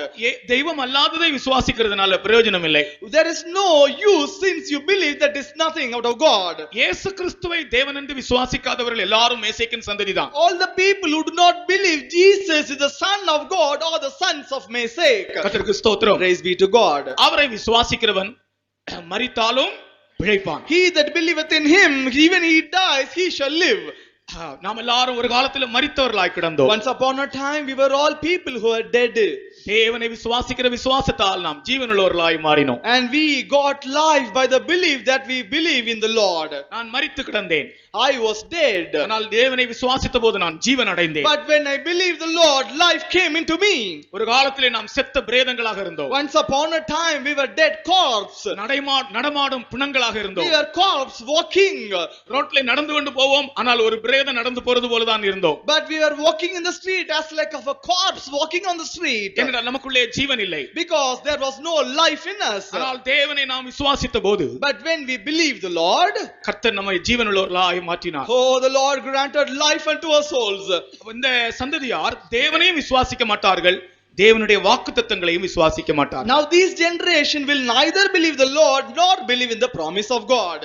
தெய்வம் அல்லாததை விசுவாசிக்கிறதுனால பிரயோஜனம் இல்லை. There is no use since you believe that is nothing out of God. இயேசு கிறிஸ்துவை தேவன் என்று விசுவாசிக்காதவர்கள் எல்லாரும் மேசேக்கின் சந்ததிதான். All the people who do not believe Jesus is the son of God or the sons of Meshach. கர்த்தருக்கு ஸ்தோத்திரம். Praise be to God. அவரை விசுவாசிக்கிறவன் மரித்தாலும் பிழைப்பான். He that believeth in him, even he dies, he shall live. நாம் எல்லாரும் ஒரு காலத்தில் மரித்தவர்களாய் கிடந்தோம். Once upon a time we were all people who are dead. தேவனை விசுவாசிக்கிற விசுவாசத்தால் நாம் ஜீவனுள்ளவர்களாய் மாறினோம். And we got life by the belief that we believe in the Lord. நான் மரித்து கிடந்தேன். I was dead. ஆனால் தேவனை விசுவாசித்த போது நான் ஜீவன் அடைந்தேன். But when I believed the Lord, life came into me. ஒரு காலத்திலே நாம் செத்த பிரேதங்களாக இருந்தோம். Once upon a time we were dead corpse. நடமாடும் பிணங்களாக இருந்தோம். We were corpse walking. ரோட்ல நடந்து கொண்டு போவோம், ஆனால் ஒரு பிரேதம் நடந்து போறது போல தான் இருந்தோம். But we were walking in the street as like of a corpse walking on the street. நமக்குள்ளே ஜீவன் இல்லை. Because there was no life in us. ஆனால் தேவனை நாம் விசுவாசித்த போது, but when we believed the Lord, கர்த்தர் நம்மை ஜீவனுள்ளவர்களாய் மாற்றினார். Oh, the Lord granted life unto our souls. இந்த சந்ததியார் தேவனையும் விசுவாசிக்க மாட்டார்கள், தேவனுடைய வாக்குத்தத்தங்களையும் விசுவாசிக்க மாட்டார்கள். Now this generation will neither believe the Lord nor believe in the promise of God.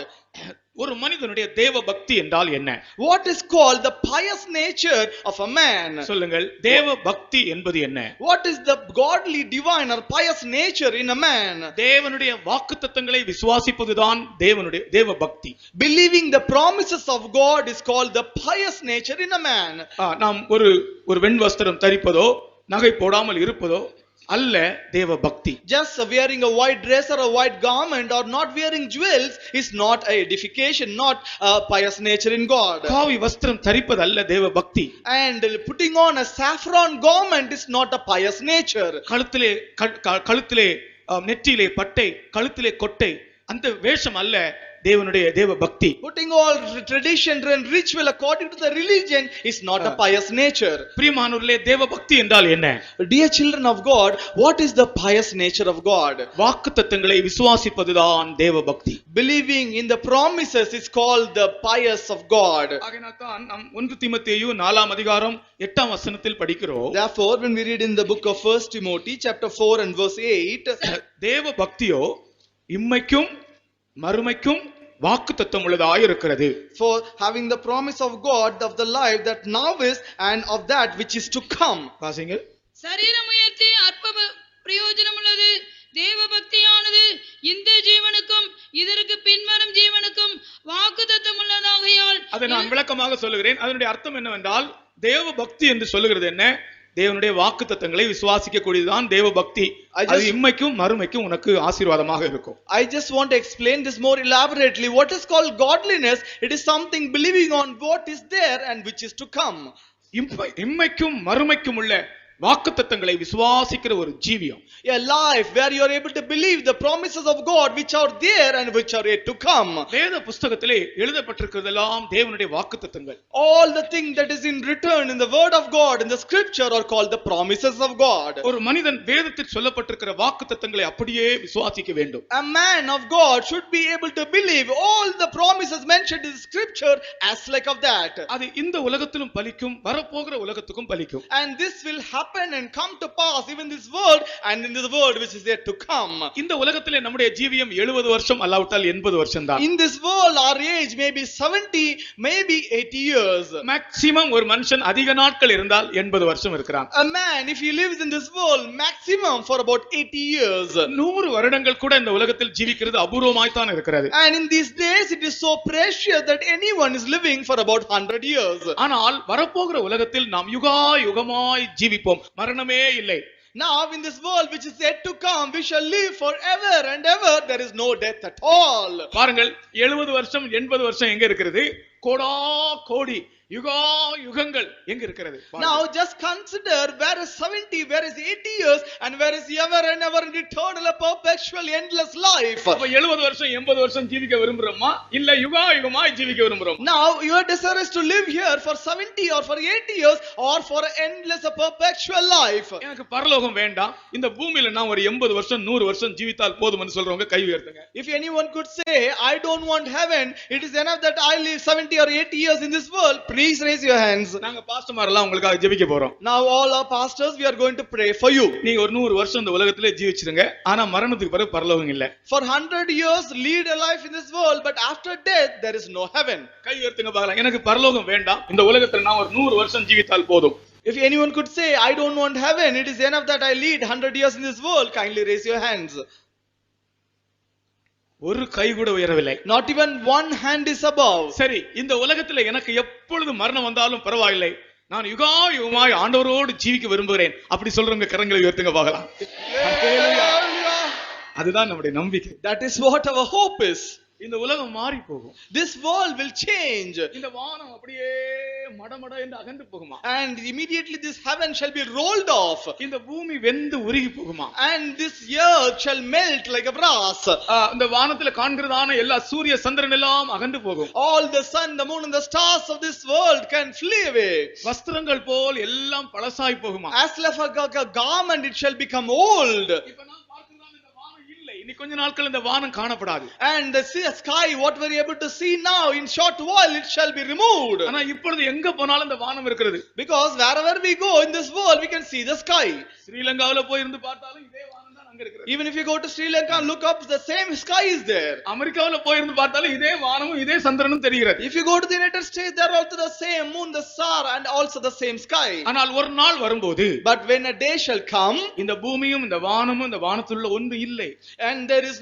ஒரு மனிதனுடைய தேவ பக்தி என்றால் என்ன? What is called the pious nature of a man? சொல்லுங்கள், தேவ பக்தி என்பது என்ன? What is the godly, divine or pious nature in a man? தேவனுடைய வாக்குத்தத்தங்களை விசுவாசிப்பதுதான் தேவனுடைய தேவ பக்தி. Believing the promises of God is called the pious nature in a man. நாம் ஒரு வெண் வஸ்திரம் தரிப்பதோ நகை போடாமல் இருப்பதோ அல்ல தேவ பக்தி. Just wearing a white dress or a white garment or not wearing jewels is not a edification, not a pious nature in God. காவி வஸ்திரம் தரிப்பது அல்ல தேவ பக்தி. And putting on a saffron garment is not a pious nature. கழுத்திலே நெற்றியிலே பட்டை, கழுத்திலே கொட்டை, அந்த வேஷம் அல்ல தேவ பக்தி. Putting all tradition and ritual according to the religion is not a pious nature. பிரியமானவர்களே, தேவ பக்தி என்றால் என்ன? Dear children of God, what is the pious nature of God? வாக்குத்தத்தங்களை விசுவாசிப்பதுதான் தேவ பக்தி. Believing in the promises is called the pious of God. ஆகையால்தான் நாம் 1 தீமோத்தேயு 4ஆம் அதிகாரம் 8ஆம் வசனத்தில் படிக்கிறோம். Therefore, when we read in the book of 1 Timothy chapter 4 and verse 8, தேவ பக்தியோ இம்மைக்கும் மறுமைக்கும் வாக்குத்தத்தம் உள்ளதாய் இருக்கிறது. for having the promise of God of the life that now is and of that which is to come. வாசிங்கள். சரீரம் உயர்த்தி அற்ப பிரயோஜனம் உள்ளது. தேவ பக்தியானது இந்த ஜீவனுக்கும் இதற்கு பின்வரும் ஜீவனுக்கும் வாக்குத்தத்தம் உள்ளதாகையால். அதை நான் விளக்கமாக சொல்லுகிறேன். அதனுடைய அர்த்தம் என்னவென்றால், தேவ பக்தி என்று சொல்லுகிறது என்ன? தேவனுடைய வாக்குத்தத்தங்களை விசுவாசிக்க கூடியதுதான் தேவ பக்தி. அது இம்மைக்கும் மறுமைக்கும் உனக்கு ஆசீர்வாதமாக இருக்கும். I just want to explain this more elaborately. What is called godliness? It is something believing on what is there and which is to come. இம்மைக்கும் மறுமைக்கும் உள்ள வாக்குத்தத்தங்களை விசுவாசிக்கிற ஒரு ஜீவியம். A life where you are able to believe the promises of God which are there and which are yet to come. வேத புத்தகத்திலே எழுதப்பட்டிருக்கிறதெல்லாம் தேவனுடைய வாக்குத்தத்தங்கள். All the things that is in written in the word of God in the scripture are called the promises of God. ஒரு மனிதன் வேதத்தில் சொல்லப்பட்டிருக்கிற வாக்குத்தத்தங்களை அப்படியே விசுவாசிக்க வேண்டும். A man of God should be able to believe all the promises mentioned in the scripture as like of that. அது இந்த உலகத்திலும் பலிக்கும், வரப்போகிற உலகத்துக்கும் பலிக்கும். And this will happen and come to pass even this world and in this world which is yet to come. இந்த உலகத்திலே நம்முடைய ஜீவியம் 70 வருஷம் அல்லாவிட்டால் 80 வருஷம் தான். In this world our age may be 70, maybe 80 years. Maximum ஒரு மனுஷன் அதிக நாட்கள் இருந்தால் 80 வருஷம் இருக்கிறான். A man if he lives in this world maximum for about 80 years. 100 வருடங்கள் கூட இந்த உலகத்தில் ஜீவிக்கிறது அபூர்வமாய் தான் இருக்கிறது. And in these days it is so precious that anyone is living for about 100 years. ஆனால் வரப்போகிற உலகத்தில் நாம் யுகமாய் ஜீவிப்போம். மரணமே இல்லை. Now in this world which is yet to come we shall live forever and ever. There is no death at all. பாருங்கள், 70 வருஷம் 80 வருஷம் எங்க இருக்கிறது? கோடா கோடி யுகங்கள் எங்க இருக்கிறது? Now just consider where is 70, where is 80 years and where is ever and ever and eternal perpetual endless life. அப்ப 70 வருஷம் 80 வருஷம் ஜீவிக்க விரும்புறோமா இல்ல யுகமாய் ஜீவிக்க விரும்புறோம்? Now your desire is to live here for 70 or for 80 years or for endless perpetual life. எனக்கு பரலோகம் வேண்டாம், இந்த பூமியில நான் ஒரு 80 வருஷம் 100 வருஷம் ஜீவித்தால் போதும்னு சொல்றவங்க கை உயர்த்துங்க. If anyone could say I don't want heaven, it is enough that I live 70 or 80 years in this world, please raise your hands. நாங்க பாஸ்டர்மாரெல்லாம் உங்களுக்காக ஜெபிக்க போறோம். Now all our pastors we are going to pray for you. நீங்க ஒரு 100 வருஷம் இந்த உலகத்திலே ஜீவிச்சிருங்க, ஆனா மரணத்துக்கு பிறகு பரலோகம் இல்ல. For 100 years lead a life in this world, but after death there is no heaven. கை உயர்த்துங்க பார்க்கலாம். எனக்கு பரலோகம் வேண்டாம், இந்த உலகத்துல நான் ஒரு 100 வருஷம் ஜீவித்தால் போதும். If anyone could say I don't want heaven, it is enough that I lead 100 years in this world, kindly raise your hands. ஒரு கை கூட உயரவில்லை. Not even one hand is above. சரி, இந்த உலகத்துல எனக்கு எப்பொழுது மரணம் வந்தாலும் பரவாயில்லை, நான் யுகமாய் ஆண்டவரோடு ஜீவிக்க விரும்புகிறேன், அப்படி சொல்றவங்க கரங்களை உயர்த்துங்க பார்க்கலாம். அதுதான் நம்முடைய நம்பிக்கை. That is what our hope is. இந்த உலகம் மாறி போகும். This world will change. இந்த வானம் அப்படியே மடமட என்று அகன்று போகுமா? And immediately this heaven shall be rolled off. இந்த பூமி வெந்து உருகி போகுமா? And this earth shall melt like a brass. இந்த வானத்துல காண்கிறதான எல்லா சூரிய சந்திரன் எல்லாம் அகன்று போகும். All the sun, the moon and the stars of this world can flee away. வஸ்திரங்கள் போல் எல்லாம் பழசாய் போகுமா? As like a garment it shall become old. கொஞ்ச நாட்கள் இந்த வானம் காணப்படாது. And the sky what we are able to see now, in short while it shall be removed. ஆனா இப்பொழுது எங்க போனாலும் இந்த வானம் இருக்கிறது. Because wherever we go in this world we can see the sky. ஸ்ரீலங்காவுல போய் இருந்து பார்த்தாலும் இதே வானம் தான் அங்க இருக்கிறது. Even if you go to Sri Lanka and look up, the same sky is there. அமெரிக்காவுல போய் இருந்து பார்த்தாலும் இதே வானமும் இதே சந்திரனும் தெரிகிறது. If you go to the United States, there are also the same moon, the star and also the same sky. ஆனால் ஒரு நாள் வரும்போது, but when a day shall come, இந்த பூமியும் இந்த வானமும் இந்த வானத்துள்ள ஒன்று இல்லை. and there is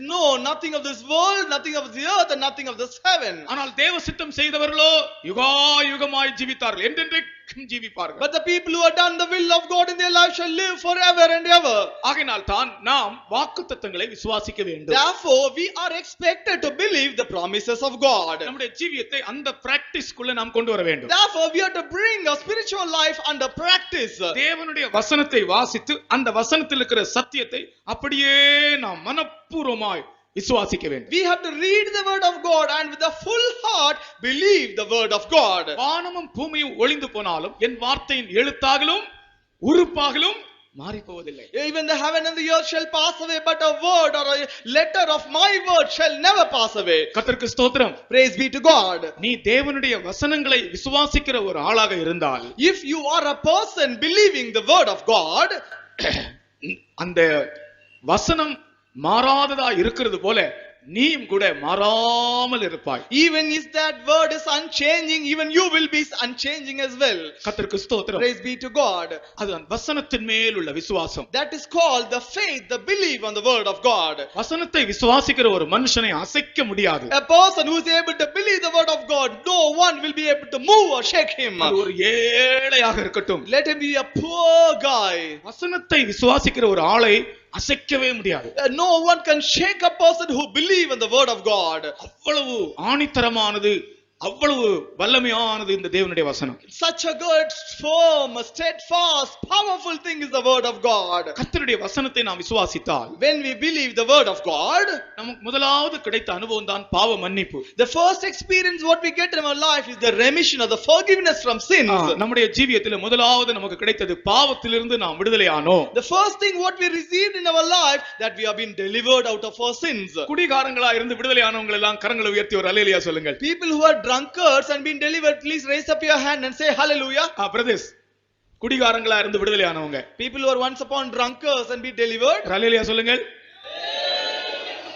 nothing of this world, nothing of the earth and nothing of this heaven. ஆனால் தேவ சித்தம் செய்தவர்களோ யுகமாய் ஜீவித்தார்கள், என்றென்றைக்கும் ஜீவிப்பார்கள். But the people who have done the will of God in their life shall live forever and ever. ஆகையால் தான் நாம் வாக்குத்தத்தங்களை விசுவாசிக்க வேண்டும். Therefore we are expected to believe the promises of God. நம்முடைய ஜீவியத்தை அந்த பிராக்டிஸ்க்குள்ள நாம் கொண்டு வர வேண்டும். Therefore we have to bring a spiritual life under practice. தேவனுடைய வசனத்தை வாசித்து அந்த வசனத்தில் இருக்கிற சத்தியத்தை அப்படியே நாம் மனப்பூர்வமாய் விசுவாசிக்க வேண்டும். We have to read the word of God and with a full heart believe the word of God. வானமும் பூமியும் ஒளிந்து போனாலும் என் வார்த்தையின் எழுத்தாகலும் உறுப்பாகலும் மாறி போவதில்லை. Even the heaven and the earth shall pass away, but a word or a letter of my word shall never pass away. கர்த்தருக்கு ஸ்தோத்திரம். Praise be to God. நீ தேவனுடைய வசனங்களை விசுவாசிக்கிற ஒரு ஆளாக இருந்தால், If you are a person believing the word of God, அந்த வசனம் மாறாததா இருக்கிறது போல நீயும் கூட மாறாமல் இருப்பாய். even if that word is unchanging, even you will be unchanging as well. கர்த்தருக்கு ஸ்தோத்திரம். Praise be to God. அது அந்த வசனத்தின் மேல் உள்ள விசுவாசம். That is called the faith, the belief on the word of God. வசனத்தை விசுவாசிக்கிற ஒரு மனுஷனை அசைக்க முடியாது. A person who is able to believe the word of God, no one will be able to move or shake him. அது ஒரு ஏழையாக இருக்கட்டும், Let him be a poor guy. வசனத்தை விசுவாசிக்கிற ஒரு ஆளை அசைக்கவே முடியாது. No one can shake a person who believes in the word of God. அவ்வளவு ஆணித்தரமானது, அவ்வளவு வல்லமையானது இந்த தேவனுடைய வசனம். Such a good, firm, steadfast, powerful thing is the word of God. கர்த்தருடைய வசனத்தை நாம் விசுவாசித்தால், When we believe the word of God, நமக்கு முதலாவது கிடைத்த அனுபவம் தான் பாவ மன்னிப்பு. the first experience what we get in our life is the remission or the forgiveness from sins. நம்முடைய ஜீவியத்தில் முதலாவது நமக்கு கிடைத்தது பாவத்திலிருந்து நாம் விடுதலையானோம். The first thing what we received in our life, that we have been delivered out of our sins. குடிகாரங்களா இருந்து விடுதலையானவங்க எல்லாம் கரங்களை உயர்த்தி ஒரு அல்லேலூயா சொல்லுங்கள். People who are drunkards and been delivered, please raise up your hand and say hallelujah. Brothers, குடிகாரங்களா இருந்து விடுதலையானவங்க, People who are once upon drunkards and be delivered, ஒரு அல்லேலூயா சொல்லுங்கள்.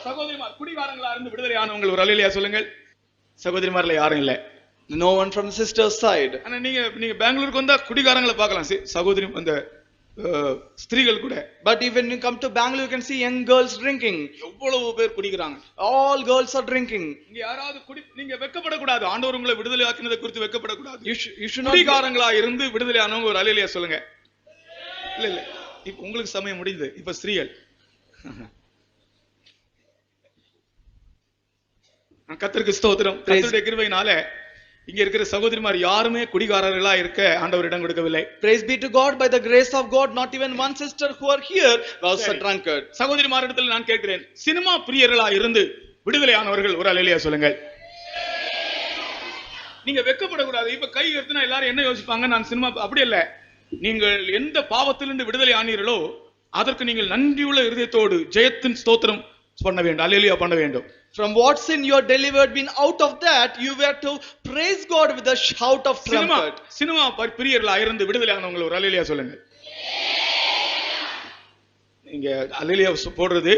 சகோதரிமார், குடிகாரங்களா இருந்து விடுதலையானவங்க ஒரு அல்லேலூயா சொல்லுங்கள். சகோதரிமார்ல யாரும் இல்ல. no one from the sister's side. ஆனா நீங்க பெங்களூருக்கு வந்தா குடிகாரங்களை பார்க்கலாம். சகோதரி அந்த ஸ்திரீகள் கூட. But even when you come to Bangalore, you can see young girls drinking. எவ்வளவு பேர் குடிக்கிறாங்க. All girls are drinking. இங்க யாராவது நீங்க வெட்கப்படக்கூடாது. ஆண்டவர் உங்களை விடுதலை ஆக்கினதை குறித்து வெட்கப்படக்கூடாது. You should not. குடிகாரங்களா இருந்து விடுதலை ஆனவங்க ஒரு அல்லேலூயா சொல்லுங்க. இல்ல இப்ப உங்களுக்கு சமயம் முடிஞ்சது. இப்ப ஸ்திரீகள். கர்த்தருக்கு ஸ்தோத்திரம். கர்த்தருடைய கிருபையினால இங்க இருக்கிற சகோதரிமார் யாருமே குடிகாரர்களா இருக்க ஆண்டவர் இடம் கொடுக்கவில்லை. Praise be to God, by the grace of God, not even one sister who are here was a drunkard. சகோதரிமாரிடத்தில் நான் கேட்கிறேன், சினிமா பிரியர்களா இருந்து விடுதலையானவர்கள் ஒரு அல்லேலூயா சொல்லுங்கள். நீங்க வெட்கப்படக்கூடாது. இப்ப கை எடுத்துனா எல்லாரும் என்ன யோசிப்பாங்க, நான் சினிமா, அப்படி இல்ல. நீங்கள் எந்த பாவத்திலிருந்து விடுதலை ஆனீர்களோ அதற்கு நீங்கள் நன்றியுள்ள இருதயத்தோடு ஜெயத்தின் ஸ்தோத்திரம் பண்ண வேண்டும், அல்லேலூயா பண்ண வேண்டும். From what sin you are delivered, been out of that, you were to praise God with a shout of trumpet. Cinema பிரியர்களா இருந்து விடுதலையானவங்க ஒரு அல்லேலூயா சொல்லுங்க. நீங்க அல்லேலூயா போடுறது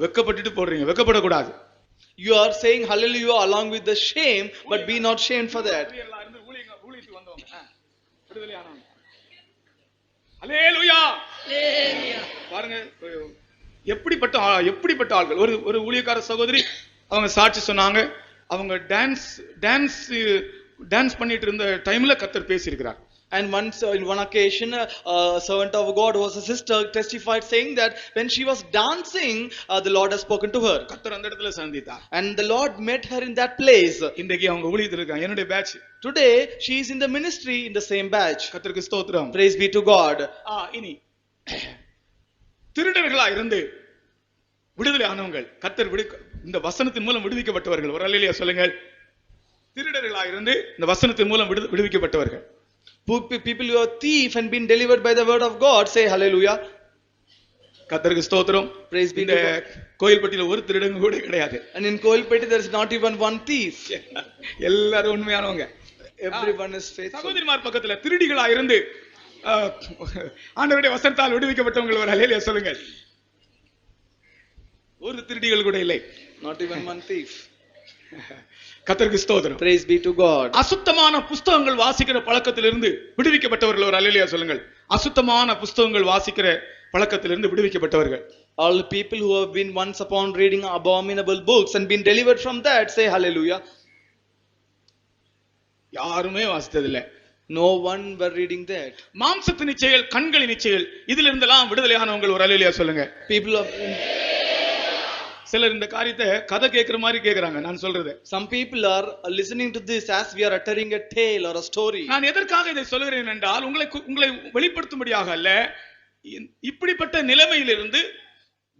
வெட்கப்பட்டுட்டு போடுறீங்க, வெட்கப்படக்கூடாது. You are saying hallelujah along with the shame, but be not shamed for that. அல்லேலூயா பாருங்க, எப்படிப்பட்ட ஆள்கள். ஒரு ஊழியக்கார சகோதரி அவங்க சாட்சி சொன்னாங்க. அவங்க டான்ஸ் பண்ணிட்டு இருந்த டைம்ல கர்த்தர் பேசி இருக்கிறார். And once in one occasion, a servant of God was a sister testified saying that when she was dancing, the Lord has spoken to her. கர்த்தர் அந்த இடத்துல சந்தித்தார். And the Lord met her in that place. இன்றைக்கு அவங்க ஊழியத்தில் இருக்காங்க, என்னுடைய batch. Today she is in the ministry in the same batch. கர்த்தருக்கு ஸ்தோத்திரம். Praise be to God. இனி திருடர்களா இருந்து விடுதலை ஆனவங்க, கர்த்தர் இந்த வசனத்தின் மூலம் விடுவிக்கப்பட்டவர்கள் ஒரு அல்லேலூயா சொல்லுங்கள். திருடர்களா இருந்து இந்த வசனத்தின் மூலம் விடுவிக்கப்பட்டவர்கள். People who are thief and been delivered by the word of God, say hallelujah. கர்த்தருக்கு ஸ்தோத்திரம். Praise be to God. கோயில்பட்டியில ஒரு திருடங்க கூட கிடையாது. And in Koilpeti there is not even one thief. எல்லாரும் உண்மையானவங்க. Everyone is faithful. சகோதரிமார் பக்கத்துல திருடிகளா இருந்து ஆண்டவருடைய வசனத்தால் விடுவிக்கப்பட்டவங்க ஒரு அல்லேலூயா சொல்லுங்கள். ஒரு திருடிகள் கூட இல்லை. Not even one thief. கர்த்தருக்கு ஸ்தோத்திரம். Praise be to God. அசுத்தமான புத்தகங்கள் வாசிக்கிற பழக்கத்திலிருந்து விடுவிக்கப்பட்டவர்கள் ஒரு அல்லேலூயா சொல்லுங்கள். அசுத்தமான புத்தகங்கள் வாசிக்கிற பழக்கத்திலிருந்து விடுவிக்கப்பட்டவர்கள். All the people who have been once upon reading abominable books and been delivered from that, say hallelujah. யாருமே வாசித்ததில்லை. No one were reading that. மாம்சத்தின் இச்சைகள், கண்களின் இச்சைகள், இதிலிருந்து இருந்தெல்லாம் விடுதலையானவங்க ஒரு அல்லேலூயா சொல்லுங்க. People of சிலர் இந்த காரியத்தை கதை கேட்கிற மாதிரி கேக்குறாங்க. நான் சொல்றது, some people are listening to this as we are uttering a tale or a story. நான் எதற்காக இதை சொல்கிறேன் என்றால் உங்களை வெளிப்படுத்தும்படியாக அல்ல, இப்படிப்பட்ட நிலைமையிலிருந்து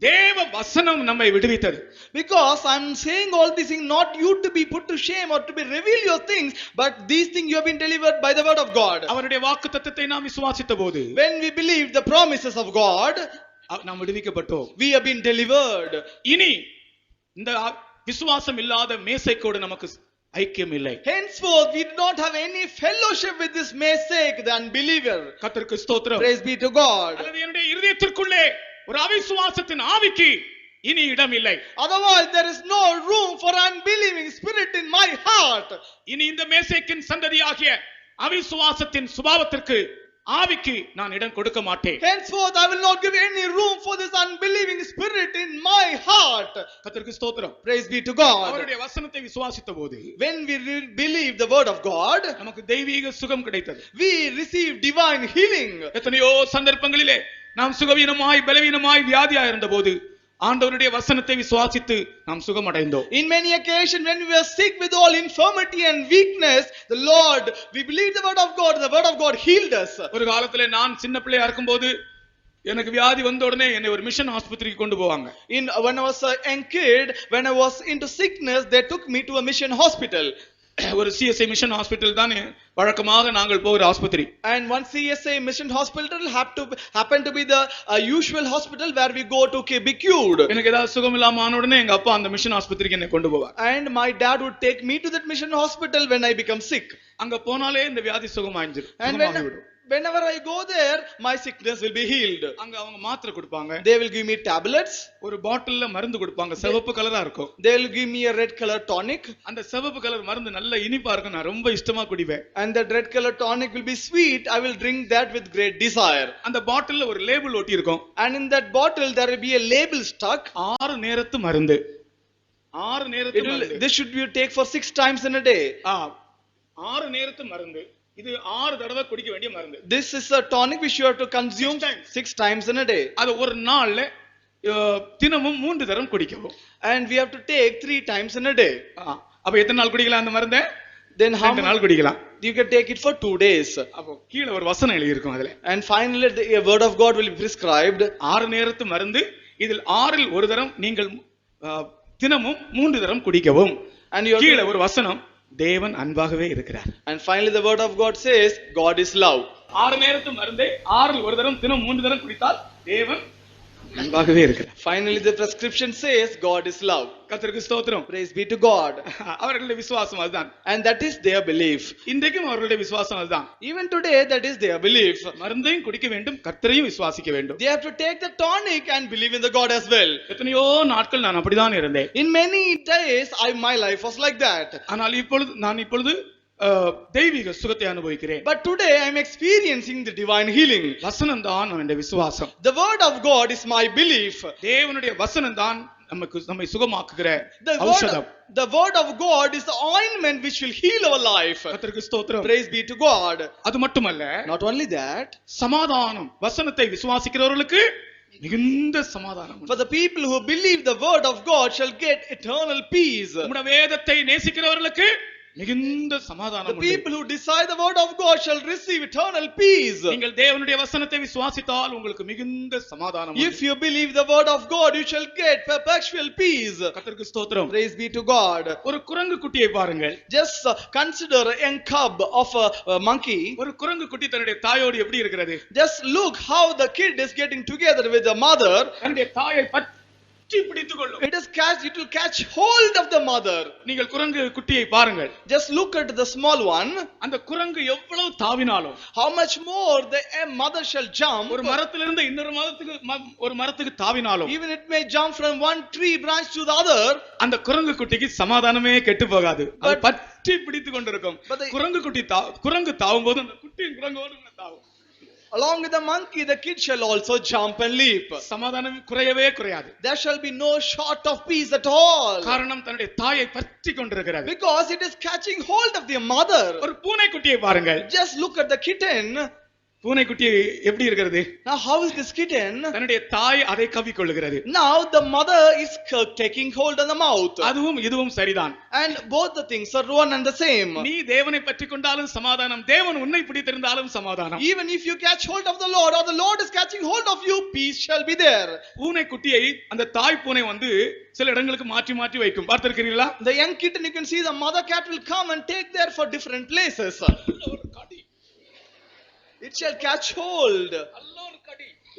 தேவ வசனம் நம்மை விடுவித்தது. Because I'm saying all these things not you to be put to shame or to be reveal your things, but these things you have been delivered by the word of God. அவருடைய வாக்குத்தத்தத்தை நாம் விசுவாசித்த போது When we believe the promises of God, நாம் விடுவிக்கப்பட்டோம். we have been delivered. இனி இந்த விசுவாசம் இல்லாத மேசைக்கோடு நமக்கு ஐக்கியம் இல்லை. Henceforth we do not have any fellowship with this messiah, the unbeliever. கர்த்தருக்கு ஸ்தோத்திரம். Praise be to God. அல்லது என்னுடைய இருதயத்திற்குள்ளே ஒரு அவிசுவாசத்தின் ஆவிக்கு இனி இடம் இல்லை. Otherwise there is no room for unbelieving spirit in my heart. இனி இந்த மேசேக்கின் சந்ததியாகிய அவிசுவாசத்தின் சுபாவத்திற்கு ஆவிக்கு நான் இடம் கொடுக்க மாட்டேன். Henceforth I will not give any room for this unbelieving spirit in my heart. கர்த்தருக்கு ஸ்தோத்திரம். Praise be to God. அவருடைய வசனத்தை விசுவாசித்த போது When we believe the word of God, நமக்கு தெய்வீக சுகம் கிடைத்தது. we receive divine healing. எத்தனையோ சந்தர்ப்பங்களிலே நாம் சுகவீனமாய் பலவீனமாய் வியாதியாய் இருந்தபோது ஆண்டவருடைய வசனத்தை விசுவாசித்து நாம் சுகமடைந்தோம். In many occasions when we were sick with all infirmity and weakness, the Lord, we believed the word of God healed us. ஒரு காலத்துல நான் சின்ன பிள்ளையா இருக்கும்போது எனக்கு வியாதி வந்த உடனே என்னை ஒரு மிஷன் ஆஸ்பத்திரிக்கு கொண்டு போவாங்க. When I was a young kid, when I was into sickness, they took me to a mission hospital. ஒரு CSI மிஷன் ஹாஸ்பிடல் தான் வழக்கமாக நாங்கள் போகிற ஆஸ்பத்திரி. And one CSI mission hospital happened to be the usual hospital where we go to be cured. எனக்கு ஏதாவது சுகம் இல்லாம ஆன உடனே எங்க அப்பா அந்த மிஷன் ஆஸ்பத்திரிக்கு என்னை கொண்டு போவார். And my dad would take me to that mission hospital when I become sick. அங்க போனாலே இந்த வியாதி சுகமாயிடும். And whenever I go there, my sickness will be healed. அங்க அவங்க மாத்திரை கொடுப்பாங்க. They will give me tablets. ஒரு பாட்டில்ல மருந்து கொடுப்பாங்க. சிவப்பு கலரா இருக்கும். They will give me a red color tonic. அந்த சிவப்பு கலர் மருந்து நல்ல இனிப்பா இருக்கும். நான் ரொம்ப இஷ்டமா குடிப்பேன். And that red color tonic will be sweet. I will drink that with great desire. அந்த பாட்டில்ல ஒரு லேபிள் ஒட்டி இருக்கும். And in that bottle there will be a label stuck. 6 நேரத்து மருந்து. 6 நேரத்து மருந்து. This should be take for 6 times in a day. 6 நேரத்து மருந்து. இது 6 தடவை குடிக்க வேண்டிய மருந்து. This is a tonic which you have to consume 6 times in a day. அது ஒரு நாள்ல தினமும் 3 தடவை குடிக்கவும். And we have to take 3 times in a day. அப்ப எத்தனை நாள் குடிக்கலாம் அந்த மருந்தை? Then how 2 நாள் குடிக்கலாம். You can take it for 2 days. அப்போ கீழ ஒரு வசனம் எழுதி இருக்கும் அதுல. And finally the word of God will be prescribed. 6 நேரத்து மருந்து. இதில் 6ல் ஒரு தரம் நீங்கள் தினமும் 3 தரம் குடிக்கவும். And கீழ ஒரு வசனம் தேவன் அன்பாகவே இருக்கிறார். And finally the word of God says God is love. 6 நேரத்து மருந்தை 6ல் ஒரு தரம் தினம் 3 தரம் குடித்தால் தேவன் அன்பாகவே இருக்கிறார். Finally the prescription says God is love. கர்த்தருக்கு ஸ்தோத்திரம். Praise be to God. அவர்களுடைய விசுவாசம் அதுதான். And that is their belief. இன்றைக்கும் அவர்களுடைய விசுவாசம் அதுதான். Even today that is their belief. மருந்தையும் குடிக்க வேண்டும், கர்த்தரையும் விசுவாசிக்க வேண்டும். They have to take the tonic and believe in the God as well. எத்தனையோ நாட்கள் நான் அப்படிதான் இருந்தேன். In many days my life was like that. ஆனால் நான் இப்பொழுது தெய்வீக சுகத்தை அனுபவிக்கிறேன். But today I am experiencing the divine healing. வசனம் தான் என்னுடைய விசுவாசம். The word of God is my belief. தேவனுடைய வசனம் தான் நம்மை சுகமாக்குகிற ஔஷதம். The word of God is the ointment which will heal our life. கர்த்தருக்கு ஸ்தோத்திரம். Praise be to God. அது மட்டுமல்ல, not only that, சமாதானம் வசனத்தை விசுவாசிக்கிறவர்களுக்கு மிகுந்த சமாதானம். For the people who believe the word of God shall get eternal peace. உம்முடைய வேதத்தை நேசிக்கிறவர்களுக்கு மிகுந்த சமாதானம். The people who desire the word of God shall receive eternal peace. நீங்கள் தேவனுடைய வசனத்தை விசுவாசித்தால் உங்களுக்கு மிகுந்த சமாதானம். If you believe the word of God you shall get perpetual peace. கர்த்தருக்கு ஸ்தோத்திரம். Praise be to God. ஒரு குரங்கு குட்டியை பாருங்கள். Just consider a young cub of a monkey. ஒரு குரங்கு குட்டி தன்னுடைய தாயோடு எப்படி இருக்கிறது? Just look how the kid is getting together with the mother. தன்னுடைய தாயை பற்றி பிடித்துக் கொள்ளும். It will catch hold of the mother. நீங்கள் குரங்கு குட்டியை பாருங்கள். Just look at the small one. அந்த குரங்கு எவ்வளவு தாவினாலும், how much more the mother shall jump. ஒரு மரத்திலிருந்து இன்னொரு மரத்துக்கு தாவினாலும், even it may jump from one tree branch to the other, அந்த குரங்கு குட்டிக்கு சமாதானமே கெட்டு போகாது. அது பற்றி பிடித்துக் கொண்டிருக்கும். குரங்கு தாவும் போது அந்த குட்டியும் குரங்கோடு தாவும். Along with the monkey the kid shall also jump and leap. சமாதானம் குறையவே குறையாது. There shall be no short of peace at all. காரணம் தன்னுடைய தாயை பற்றி கொண்டிருக்கிறது. Because it is catching hold of the mother. ஒரு பூனை குட்டியை பாருங்கள். Just look at the kitten. பூனைக்குட்டி எப்படி இருக்கிறது? Now how is this kitten? தன்னுடைய தாய் அதை கவ்விக்கொள்ளுகிறது. Now the mother is taking hold on the mouth. அதுவும் இதுவும் சரிதான். And both the things are one and the same. நீ தேவனை பற்றிக் கொண்டாலும் சமாதானம், தேவன் உன்னை பிடித்திருந்தாலும் சமாதானம். Even if you catch hold of the Lord or the Lord is catching hold of you, peace shall be there. பூனைக்குட்டியை அந்த தாய் பூனை வந்து சில இடங்களுக்கு மாற்றி மாற்றி வைக்கும். பார்த்திருக்கிறீர்களா? The young kitten, you can see the mother cat will come and take there for different places. It shall catch hold.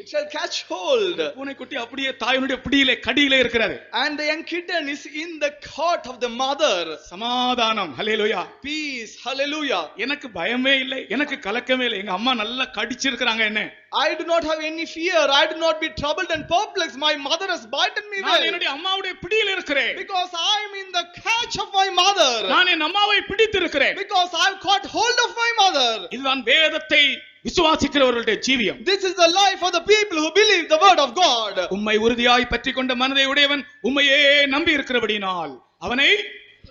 It shall catch hold. பூனைக்குட்டி அப்படியே தாயினுடைய பிடியிலே கடியிலே இருக்கிறது. And the young kitten is in the court of the mother. சமாதானம். ஹல்லேலூயா. Peace. Hallelujah. எனக்கு பயமே இல்லை, எனக்கு கலக்கமே இல்லை. எங்க அம்மா நல்லா கடிச்சிருக்காங்க என்ன. I do not have any fear. I do not be troubled and perplexed. My mother has bitten me well. நான் என்னுடைய அம்மாவுடைய பிடியில் இருக்கிறேன். Because I am in the catch of my mother. நான் என் அம்மாவை பிடித்திருக்கிறேன். Because I have caught hold of my mother. இதுதான் வேதத்தை விசுவாசிக்கிறவர்களுடைய ஜீவியம். This is the life of the people who believe the word of God. உம்மை உறுதியாய் பற்றிக்கொண்ட மனதை உடையவன் உம்மையே நம்பி இருக்கிறபடியினால் அவனை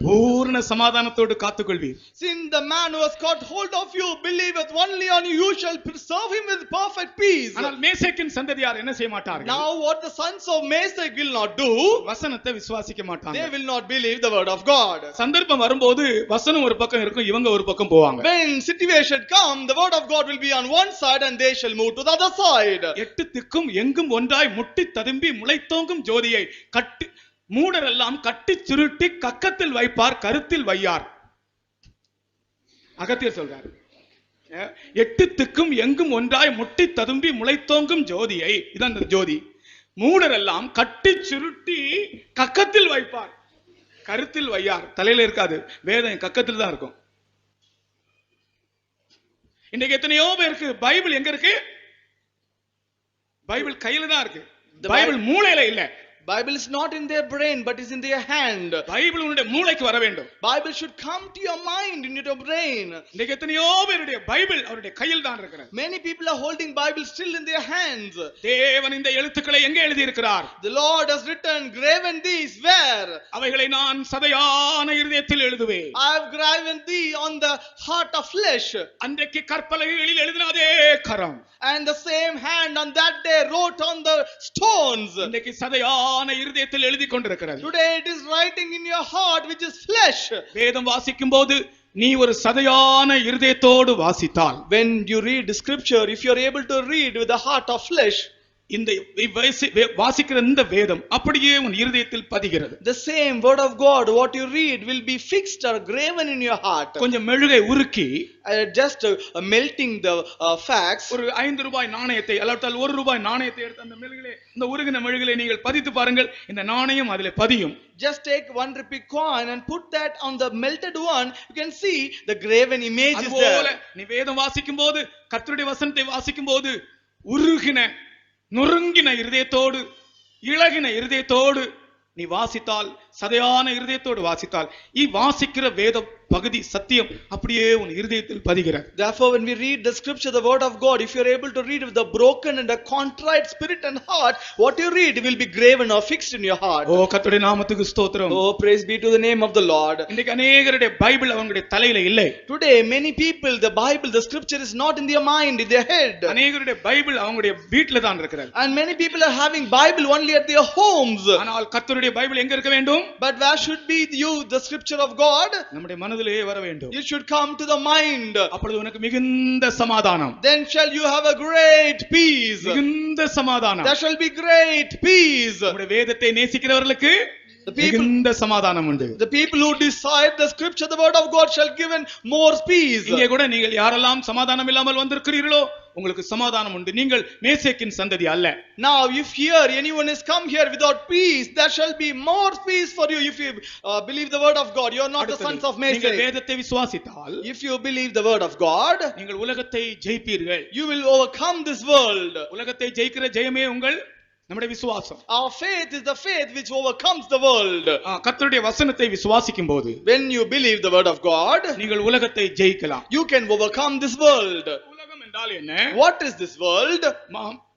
பூர்ண சமாதானத்தோடு காத்துக்கொள்வீர். Since the man who has caught hold of you believeth only on you, you shall preserve him with perfect peace. ஆனால் மேசேக்கின் சந்ததியார் என்ன செய்ய மாட்டார்கள்? Now what the sons of Meshach will not do, வசனத்தை விசுவாசிக்க மாட்டாங்க. they will not believe the word of God. சந்தர்ப்பம் வரும்போது வசனம் ஒரு பக்கம் இருக்கும், இவங்க ஒரு பக்கம் போவாங்க. When situation come, the word of God will be on one side and they shall move to the other side. எட்டு திக்கும் எங்கும் ஒன்றாய் முட்டி ததும்பி முளைத்தோங்கும் ஜோதியை கட்டி மூடரெல்லாம் கட்டி சுருட்டி கக்கத்தில் வைப்பார், கருத்தில் வையார். அகத்தியர் சொல்றார், எட்டு திக்கும் எங்கும் ஒன்றாய் முட்டி ததும்பி முளைத்தோங்கும் ஜோதியை, இதான் அந்த ஜோதி, மூடரெல்லாம் கட்டி சுருட்டி கக்கத்தில் வைப்பார், கருத்தில் வையார். தலையில இருக்காது, வேதம் கக்கத்தில் தான் இருக்கும். இன்னைக்கு எத்தனையோ பேருக்கு பைபிள் எங்க இருக்கு? பைபிள் கையில தான் இருக்கு, பைபிள் மூளையில இல்ல. Bible is not in their brain but is in their hand. Bible உன்னுடைய மூளைக்கு வர வேண்டும். Bible should come to your mind, in your brain. இன்னைக்கு எத்தனையோ பேருடைய பைபிள் அவருடைய கையில் தான் இருக்கிறது. Many people are holding Bible still in their hands. தேவன் இந்த எழுத்துக்களை எங்கே எழுதி இருக்கிறார்? The Lord has written, graven these where? அவைகளை நான் சதையான இருதயத்தில் எழுதுவேன். I have graven thee on the heart of flesh. அன்றைக்கு கற்பலகைகளில் எழுதினதே கரம். And the same hand on that day wrote on the stones. இன்றைக்கு சதையான இருதயத்தில் எழுதி கொண்டிருக்கிறது. Today it is writing in your heart which is flesh. வேதம் வாசிக்கும் போது நீ ஒரு சதையான இருதயத்தோடு வாசித்தால், when you read the scripture, if you are able to read with the heart of flesh, இந்த வாசிக்கிற இந்த வேதம் அப்படியே உன் இருதயத்தில் பதிகிறது. the same word of God what you read will be fixed or graven in your heart. கொஞ்சம் மெழுகை உருக்கி just melting the facts. ஒரு 5 ரூபாய் நாணயத்தை அல்லது 1 ரூபாய் நாணயத்தை எடுத்து அந்த மெழுகிலே, இந்த உருகின மெழுகிலே நீங்கள் பதித்து பாருங்கள், இந்த நாணயம் அதிலே பதியும். Just take 1 rupee coin and put that on the melted one, you can see the graven image is there. நீ வேதம் வாசிக்கும் போது, கர்த்தருடைய வசனத்தை வாசிக்கும் போது உருகின நொறுங்கின இருதயத்தோடு, இளகின இருதயத்தோடு நீ வாசித்தால், சதையான இருதயத்தோடு வாசித்தால், வாசிக்கிற வேத பகுதி சத்தியம் அப்படியே உன் இருதயத்தில் பதிகிறது. Therefore when we read the scripture, the word of God, if you are able to read with the broken and a contrite spirit and heart, what you read will be graven or fixed in your heart. ஓ கர்த்தருடைய நாமத்துக்கு ஸ்தோத்திரம். Oh praise be to the name of the Lord. இன்னைக்கு अनेகருடைய Bible அவங்களுடைய தலையில இல்லை. Today many people, the Bible, the scripture is not in their mind, in their head. அநேகருடைய Bible அவங்களுடைய வீட்ல தான் இருக்கிறது. And many people are having Bible only at their homes. ஆனால் கர்த்தருடைய பைபிள் எங்க இருக்க வேண்டும்? But where should be the scripture of God? நம்முடைய மனதிலே வர வேண்டும். It should come to the mind. அப்பொழுது உனக்கு மிகுந்த சமாதானம். Then shall you have a great peace. மிகுந்த சமாதானம். There shall be great peace. நம்முடைய வேதத்தை நேசிக்கிறவர்களுக்கு The people, மிகுந்த சமாதானம் உண்டு. the people who decide the scripture, the word of God, shall given more peace. இங்கே கூட நீங்கள் யாரெல்லாம் சமாதானம் இல்லாமல் வந்திருக்கிறீர்களோ உங்களுக்கு சமாதானம் உண்டு. நீங்கள் மேசேக்கின் சந்ததி அல்ல. Now if here anyone has come here without peace, there shall be more peace for you. If you believe the word of God, you are not the sons of Meshach. நீங்கள் வேதத்தை விசுவாசித்தால், if you believe the word of God, நீங்கள் உலகத்தை ஜெயிப்பீர்கள். you will overcome this world. உலகத்தை ஜெயிக்கிற ஜெயமே உங்கள் நம்முடைய விசுவாசம். Our faith is the faith which overcomes the world. கர்த்தருடைய வசனத்தை விசுவாசிக்கும் போது, when you believe the word of God, நீங்கள் உலகத்தை ஜெயிக்கலாம். you can overcome this world. உலகம் என்றால் என்ன? What is this world?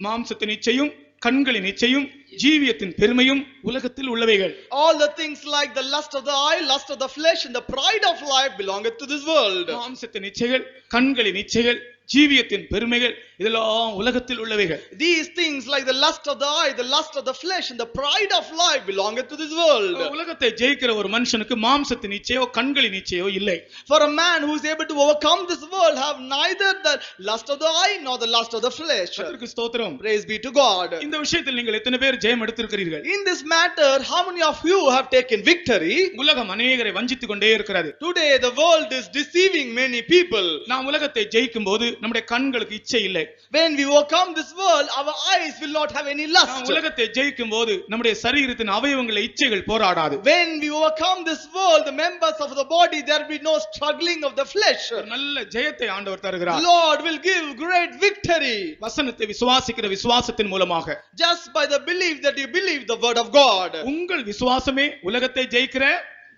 மாம்சத்தின் இச்சையும், கண்களின் இச்சையும், ஜீவியத்தின் பெருமையும் உலகத்தில் உள்ளவைகள். All the things like the lust of the eye, lust of the flesh and the pride of life belongeth to this world. மாம்சத்தின் இச்சைகள், கண்களின் இச்சைகள், ஜீவியத்தின் பெருமைகள் இதெல்லாம் உலகத்தில் உள்ளவைகள். These things like the lust of the eye, the lust of the flesh and the pride of life belongeth to this world. உலகத்தை ஜெயிக்கிற ஒரு மனுஷனுக்கு மாம்சத்தின் இச்சையோ கண்களின் இச்சையோ இல்லை. For a man who is able to overcome this world have neither the lust of the eye nor the lust of the flesh. கர்த்தருக்கு ஸ்தோத்திரம். Praise be to God. இந்த விஷயத்தில் நீங்கள் எத்தனை பேர் ஜெயம் எடுத்திருக்கிறீர்கள்? In this matter, how many of you have taken victory? உலகம் அநேகரை வஞ்சித்துக் கொண்டே இருக்கிறது. Today the world is deceiving many people. நாம் உலகத்தை ஜெயிக்கும் போது நம்முடைய கண்களுக்கு இச்சை இல்லை. When we overcome this world, our eyes will not have any lust. நாம் உலகத்தை ஜெயிக்கும் போது நம்முடைய சரீரத்தின் அவயவங்களில் இச்சைகள் போராடாது. When we overcome this world, the members of the body, there will be no struggling of the flesh. நல்ல ஜெயத்தை ஆண்டவர் தருகிறார். Lord will give great victory. வசனத்தை விசுவாசிக்கிற விசுவாசத்தின் மூலமாக, Just by the belief that you believe the word of God. உங்கள் விசுவாசமே உலகத்தை ஜெயிக்கிற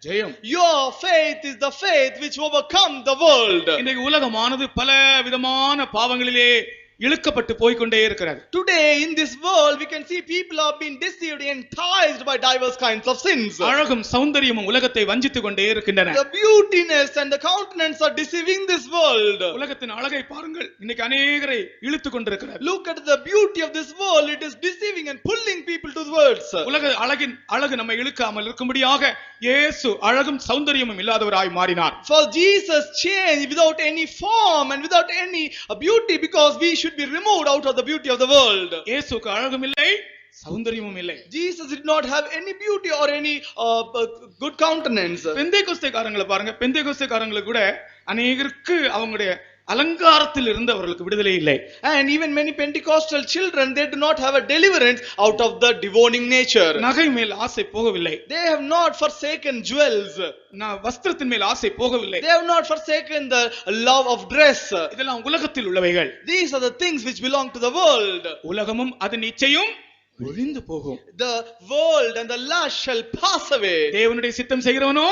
ஜெயம். Your faith is the faith which overcome the world. இன்றைக்கு உலகமானது பல விதமான பாவங்களிலே இழுக்கப்பட்டு போய்க்கொண்டே இருக்கிறது. Today in this world we can see people are being deceived and enticed by diverse kinds of sins. அழகும் சௌந்தரியமும் உலகத்தை வஞ்சித்துக் கொண்டே இருக்கின்றன. The beautiness and the countenance are deceiving this world. உலகத்தின் அழகை பாருங்கள், இன்னைக்கு அநேகரை இழுத்துக் கொண்டிருக்கிறது. Look at the beauty of this world, it is deceiving and pulling people towards. உலக அழகு நம்மை இழுக்காமல் இருக்கும்படியாக இயேசு அழகும் சௌந்தரியமும் இல்லாதவராய் மாறினார். For Jesus changed without any form and without any beauty, because we should be removed out of the beauty of the world. இயேசுக்கு அழகும் இல்லை, சௌந்தரியமும் இல்லை. Jesus did not have any beauty or any good countenance. பெந்தேகோஸ்தேக்காரங்களை பாருங்க, பெந்தேகோஸ்தேக்காரங்களுக்கு கூட அநேகருக்கு அவங்களுடைய அலங்காரத்தில் இருந்து அவர்களுக்கு விடுதலை இல்லை. And even many Pentecostal children, they do not have a deliverance out of the devoning nature. நகை மேல் ஆசை போகவில்லை. They have not forsaken jewels. வஸ்திரத்தின் மேல் ஆசை போகவில்லை. They have not forsaken the love of dress. இதெல்லாம் உலகத்தில் உள்ளவைகள். These are the things which belong to the world. உலகமும் அதன் இச்சையும் ஒழிந்து போகும். The world and the lust shall pass away. தேவனுடைய சித்தம் செய்கிறவனோ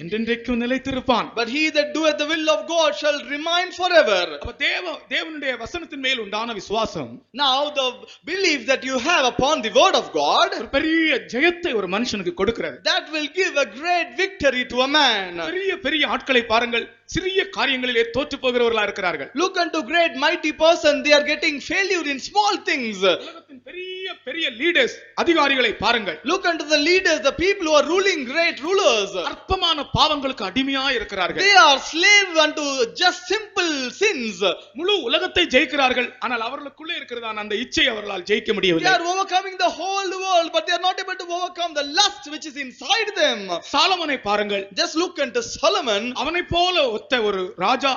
என்றென்றைக்கும் நிலைத்திருப்பான். But he that doeth the will of God shall remain forever. அப்ப தேவனுடைய வசனத்தின் மேல் உண்டான விசுவாசம், Now the belief that you have upon the word of God, ஒரு பெரிய ஜெயத்தை ஒரு மனுஷனுக்கு கொடுக்கிறது. that will give a great victory to a man. பெரிய பெரிய ஆட்களை பாருங்கள், சிறிய காரியங்களிலே தோற்று போகிறவர்களா இருக்கிறார்கள். Look unto great mighty person, they are getting failure in small things. உலகத்தின் பெரிய பெரிய லீடர்ஸ், அதிகாரிகளை பாருங்கள். Look unto the leaders, the people who are ruling, great rulers. அற்பமான பாவங்களுக்கு அடிமையா இருக்கிறார்கள். They are slave unto just simple sins. முழு உலகத்தை ஜெயிக்கிறார்கள், ஆனால் அவர்களுக்குள்ளே இருக்கிறதான அந்த இச்சை அவர்களால் ஜெயிக்க They முடியவில்லை. are overcoming the whole world, but they are not able to overcome the lust which is inside them. சாலமோனை பாருங்கள், Just look unto Solomon. அவனை போல ஒத்த ஒரு ராஜா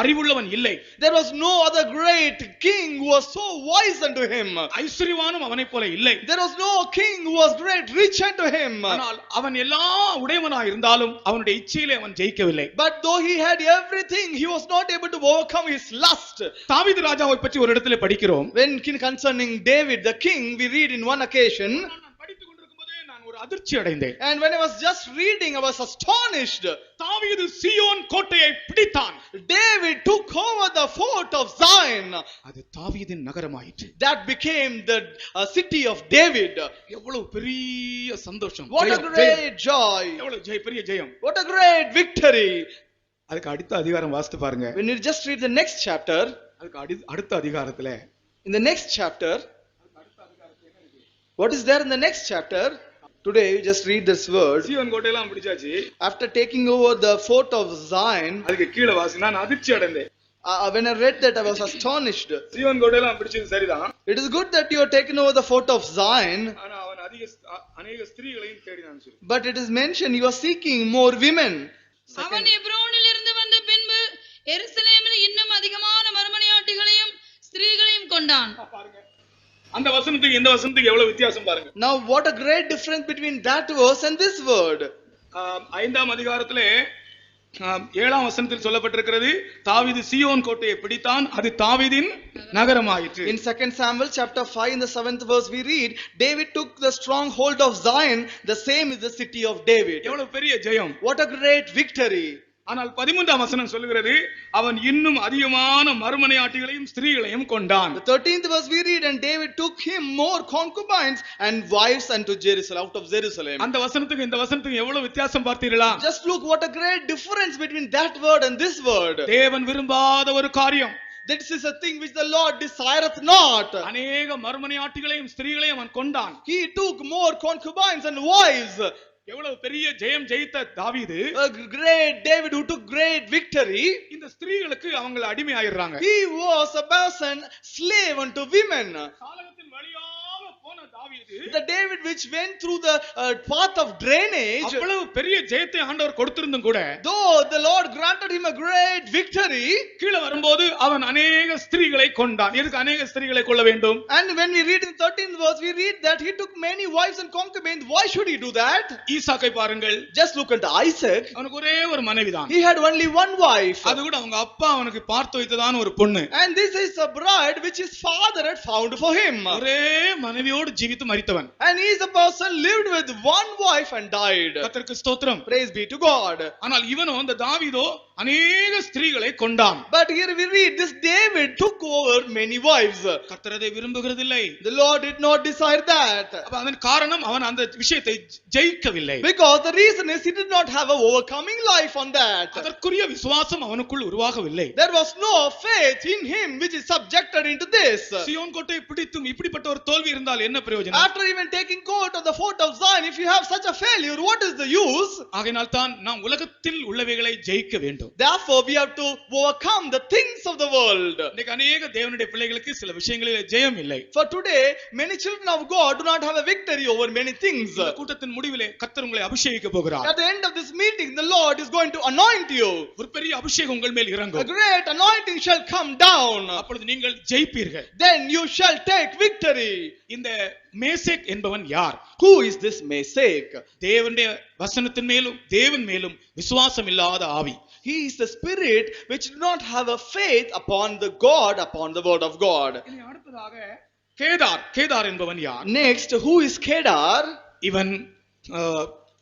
அறிவுள்ளவன் இல்லை. There was no other great king who was so wise unto him. ஐஸ்வரியவானும் அவனை போல இல்லை. There was no king who was great rich unto him. ஆனால் அவன் எல்லா உடையவனாய் இருந்தாலும் அவனுடைய இச்சையிலே அவன் ஜெயிக்கவில்லை. But though he had everything, he was not able to overcome his lust. தாவீது ராஜாவை பற்றி ஒரு இடத்திலே படிக்கிறோம். When concerning David the king, we read in one occasion, நான் படித்துக் கொண்டிருக்கும்போதே நான் ஒரு அதிர்ச்சி அடைந்தேன். and when I was just reading, I was astonished. தாவீது சீயோன் கோட்டையை பிடித்தான். David took over the fort of Zion. அது தாவீதின் நகரமாயிற்று. That became the city of David. எவ்வளவு பெரிய சந்தோஷம். What a great joy. எவ்வளவு பெரிய ஜெயம். What a great victory. அதுக்கு அடுத்த அதிகாரம் வாசித்து பாருங்க. When you just read the next chapter, அதுக்கு அடுத்த அதிகாரத்துல in the next chapter, what is there in the next chapter? Today you just read this word. சீயோன் கோட்டையெல்லாம் பிடிச்சாச்சு. After taking over the fort of Zion, அதுக்கு கீழே வாசி. நான் அதிர்ச்சி அடைந்தேன். when I read that, I was astonished. சீயோன் கோட்டையெல்லாம் பிடிச்சது சரிதான். It is good that you are taken over the fort of Zion, ஆனா அவன் அநேக ஸ்திரீகளையும் தேடினான் சொல்லி. but it is mentioned you are seeking more women. அவன் எப்ரோனில் இருந்து வந்த பின்பு எருசலேமில் இன்னும் அதிகமான மறுமனையாட்டிகளையும் ஸ்திரீகளையும் கொண்டான். பாருங்க, அந்த வசனத்துக்கு இந்த வசனத்துக்கு எவ்வளவு வித்தியாசம் பாருங்க. Now what a great difference between that verse and this word. 5ஆம் அதிகாரத்திலே 7ஆம் வசனத்தில் சொல்லப்பட்டிருக்கிறது, தாவீது சீயோன் கோட்டையை பிடித்தான், அது தாவீதின் நகரமாயிற்று. In 2 Samuel chapter 5 in the 7th verse we read, David took the stronghold of Zion, the same is the city of David. எவ்வளவு பெரிய ஜெயம். What a great victory. ஆனால் 13ஆம் வசனம் சொல்லுகிறது, அவன் இன்னும் அதிகமான மறுமனையாட்டிகளையும் ஸ்திரீகளையும் கொண்டான். The 13th verse we read, and David took him more concubines and wives unto Jerusalem, out of Jerusalem. அந்த வசனத்துக்கு இந்த வசனத்துக்கு எவ்வளவு வித்தியாசம் பார்த்தீர்களா? Just look what a great difference between that word and this word. தேவன் விரும்பாத ஒரு காரியம், This is a thing which the Lord desireth not. அநேக மறுமனையாட்டிகளையும் ஸ்திரீகளையும் அவன் கொண்டான். He took more concubines and wives. எவ்வளவு பெரிய ஜெயம் ஜெயித்த தாவீது, A great David who took great victory. இந்த ஸ்திரீகளுக்கு அவங்க அடிமையாயிடுறாங்க. He was a person slave unto women. காலகத்தின் வழியாக போன தாவீது, The David which went through the path of drainage. அவ்வளவு பெரிய ஜெயத்தை ஆண்டவர் கொடுத்திருந்தும் கூட, Though the Lord granted him a great victory. கீழே வரும்போது அவன் அநேக ஸ்திரீகளை கொண்டான். எதுக்கு அநேக ஸ்திரீகளை கொள்ள வேண்டும்? And when we read in 13th verse, we read that he took many wives and concubines. Why should he do that? ஈசாக்கை பாருங்கள். Just look at Isaac. அவனுக்கு ஒரே ஒரு மனைவிதான். He had only one wife. அது கூட அவங்க அப்பா அவனுக்கு பார்த்து வைத்ததான ஒரு பொண்ணு. And this is a bride which his father had found for him. ஒரே மனைவியோடு ஜீவித்து மரித்தவன். And he is a person lived with one wife and died. கர்த்தருக்கு ஸ்தோத்திரம். Praise be to God. ஆனால் இவனோ அந்த தாவீதோ அநேக ஸ்திரீகளை கொண்டான். But here we read this David took over many wives. கர்த்தர் அதை விரும்புகிறதில்லை. The Lord did not desire that. அப்ப அதன் காரணம் அவன் அந்த விஷயத்தை ஜெயிக்கவில்லை. Because the reason is he did not have a overcoming life on that. அதற்குரிய விசுவாசம் அவனுக்குள் உருவாகவில்லை. There was no faith in him which is subjected into this. Zion கோட்டை பிடித்தும் இப்படிப்பட்ட ஒரு தோல்வி இருந்தால் என்ன பிரயோஜனம்? After even taking court of the fort of Zion, if you have such a failure, what is the use? ஆகையால் தான் நாம் உலகத்தில் உள்ளவைகளை ஜெயிக்க வேண்டும். Therefore we have to overcome the things of the world. இன்னைக்கு அநேக தேவனுடைய பிள்ளைகளுக்கு சில விஷயங்களில் ஜெயம் இல்லை. For today many children of God do not have a victory over many things. இந்த கூட்டத்தின் முடிவிலே கர்த்தர் உங்களை அபிஷேகிக்க போகிறார். At the end of this meeting the Lord is going to anoint you. ஒரு பெரிய அபிஷேகம் உங்கள் மேல் A இறங்கும். great anointing shall come down. அப்பொழுது நீங்கள் ஜெயிப்பீர்கள். Then you shall take victory. இந்த மேசேக் என்பவன் யார்? Who is this Meshach? தேவனுடைய வசனத்தின் மேலும் தேவன் மேலும் விசுவாசம் இல்லாத ஆவி. He is the spirit which do not have a faith upon the God, upon the word of God. இனி அடுத்ததாக கேதார் என்பவன் யார்? Next, who is Kedar? இவன்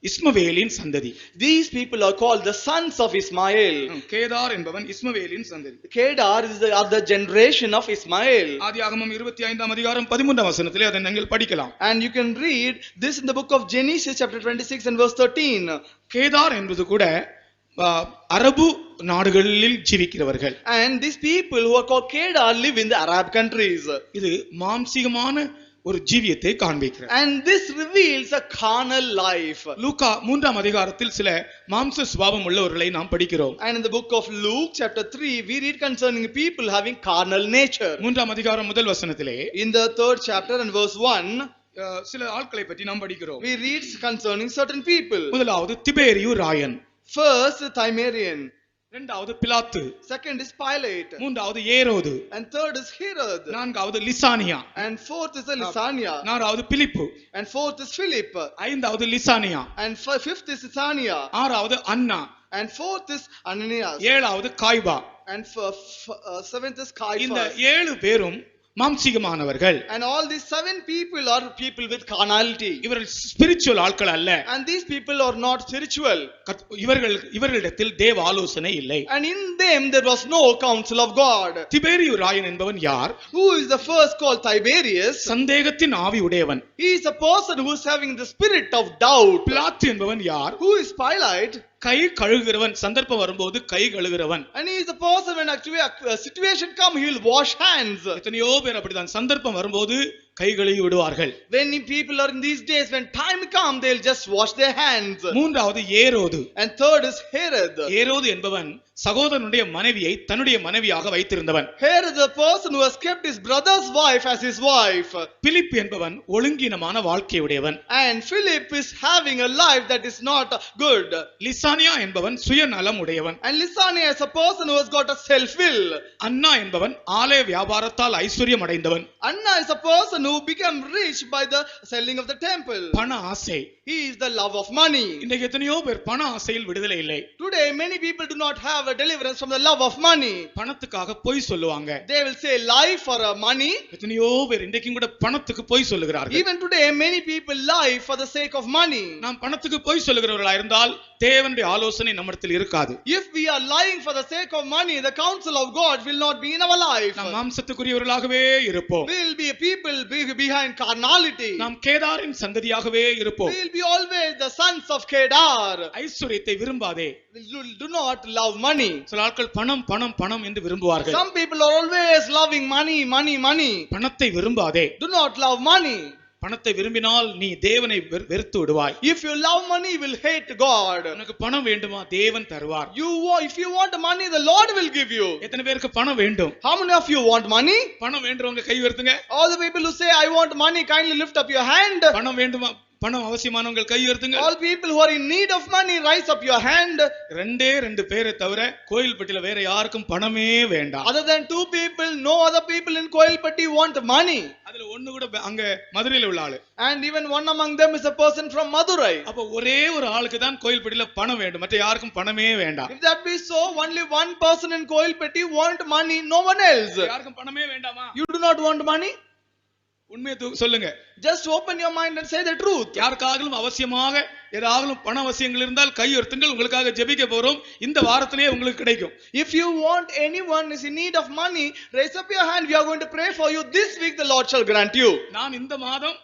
இஸ்மவேலின் சந்ததி. These people are called the sons of Ismail. Kedar என்பவன் இஸ்மவேலின் சந்ததி. Kedar is the other generation of Ismail. ஆதியாகமம் 25ஆம் அதிகாரம் 13ஆம் வசனத்திலே அதை நீங்கள் படிக்கலாம். And you can read this in the book of Genesis chapter 26 and verse 13. Kedar என்பது கூட அரபு நாடுகளில் ஜீவிக்கிறவர்கள். And these people who are called Kedar live in the Arab countries. இது மாம்சீகமான ஒரு ஜீவியத்தை காண்பிக்கிறது. And this reveals a carnal life. லூக்கா 3ஆம் அதிகாரத்தில் சில மாம்ச சுபாவம் உள்ளவர்களை நாம் படிக்கிறோம். And in the book of Luke chapter 3 we read concerning people having carnal nature. 3ஆம் அதிகாரம் முதல் வசனத்திலே In the 3rd chapter and verse 1 சில ஆட்களை பற்றி நாம் படிக்கிறோம். we read concerning certain people. முதலாவது திபேரியு ராயன். First Tiberian. இரண்டாவது பிலாத்து. Second is Pilate. மூன்றாவது ஏரோது. And third is Herod. நான்காவது Lysanias. And fourth is Lysania. நான்காவது பிலிப்பு. And fourth is Philip. ஐந்தாவது Lysanias. And fifth is Lysania. ஆறாவது அன்னா. And fourth is Ananias. ஏழாவது காய்பா. And seventh is Caiaphas. இந்த 7 பேரும் மாம்சீகமானவர்கள். And all these 7 people are people with carnality. இவர்கள் spiritual ஆட்கள் அல்ல. And these people are not spiritual. இவர்களிடத்தில் தேவ ஆலோசனை இல்லை. And in them there was no counsel of God. திபேரியு Rayan என்பவன் யார்? Who is the first called Tiberius? சந்தேகத்தின் ஆவி உடையவன். He is a person who is having the spirit of doubt. பிலாத்து என்பவன் யார்? Who is Pilate? கை கழுகுகிறவன். சந்தர்ப்பம் வரும்போது கை கழுகுகிறவன். And he is a person when actually a situation come he will wash hands. எத்தனையோ பேர் அப்படிதான் சந்தர்ப்பம் வரும்போது கை கழுவி விடுவார்கள். Many people are in these days when time come they'll just wash their hands. மூன்றாவது ஏரோது. And third is Herod. ஏரோது என்பவன் சகோதரனுடைய மனைவியை தன்னுடைய மனைவியாக வைத்திருந்தவன். Herod is the person who has kept his brother's wife as his wife. Philip என்பவன் ஒழுங்கீனமான வாழ்க்கை உடையவன். And Philip is having a life that is not good. Lysanias என்பவன் சுயநலம் உடையவன். And Lysania is a person who has got a self will. அன்னா என்பவன் ஆலய வியாபாரத்தால் ஐஸ்வர்யம் அடைந்தவன். Anna is a person who became rich by the selling of the temple. பண ஆசை. He is the love of money. இன்றைக்கு எத்தனையோ பேர் பண ஆசையில் விடுதலை இல்லை. Today many people do not have a deliverance from the love of money. பணத்துக்காக பொய் சொல்லுவாங்க. They will say lie for money. எத்தனையோ பேர் இன்றைக்கும் கூட பணத்துக்கு பொய் சொல்லுகிறார்கள். Even today many people lie for the sake of money. நாம் பணத்துக்கு பொய் சொல்லுகிறவர்களா இருந்தால் தேவனுடைய ஆலோசனை நம்மிடத்தில் இருக்காது. If we are lying for the sake of money, the counsel of God will not be in our life. நாம் மாம்சத்துக்குரியவர்களாகவே இருப்போம். We will be a people behind carnality. நாம் கேதாரின் சந்ததியாகவே இருப்போம். We will be always the sons of Kedar. ஐஸ்வரியத்தை விரும்பாதே. Do not love money. money. சில ஆட்கள் பணம் பணம் பணம் என்று விரும்புவார்கள். Some people are always loving money, money, money. பணத்தை விரும்பாதே. Do not love money. பணத்தை விரும்பினால் நீ தேவனை வெறுத்து விடுவாய். If you love money, you will hate God. உனக்கு பணம் வேண்டுமா? தேவன் தருவார். If you want money, the Lord will give you. எத்தனை பேருக்கு பணம் வேண்டும்? How many of you want money? பணம் வேண்டுறவங்க கை உயர்த்துங்க. All the people who say I want money, kindly lift up your hand. பணம் வேண்டுமா? பணம் அவசியமானவங்க கை உயர்த்துங்க. All people who are in need of money, rise up your hand. ரெண்டு பேரை தவிர கோயில்பட்டியில வேற யாருக்கும் பணமே வேண்டாம். Other than 2 people, no other people in Koilpatti want money. அதுல ஒண்ணு கூட அங்க மதுரையில உள்ள ஆளு. And even one among them is a person from Madurai. அப்ப ஒரே ஒரு ஆளுக்கு தான் கோயில்பட்டியில பணம் வேண்டும், மற்ற யாருக்கும் பணமே வேண்டாம். If that be so, only one person in Koilpatti want money, no one else. யாருக்கும் பணமே வேண்டாமா? You do not want money? உண்மையை சொல்லுங்க. Just open your mind and say the truth. யாருக்காகவும் அவசியமாக ஏதாவது பண அவசியங்கள் இருந்தால் கை உயர்த்துங்கள், உங்களுக்காக ஜெபிக்க போறோம். இந்த வாரத்திலேயே உங்களுக்கு கிடைக்கும். If you want anyone is in need of money, raise up your hand. We are going to pray for you. This week the Lord shall grant you. நான் இந்த மாதம்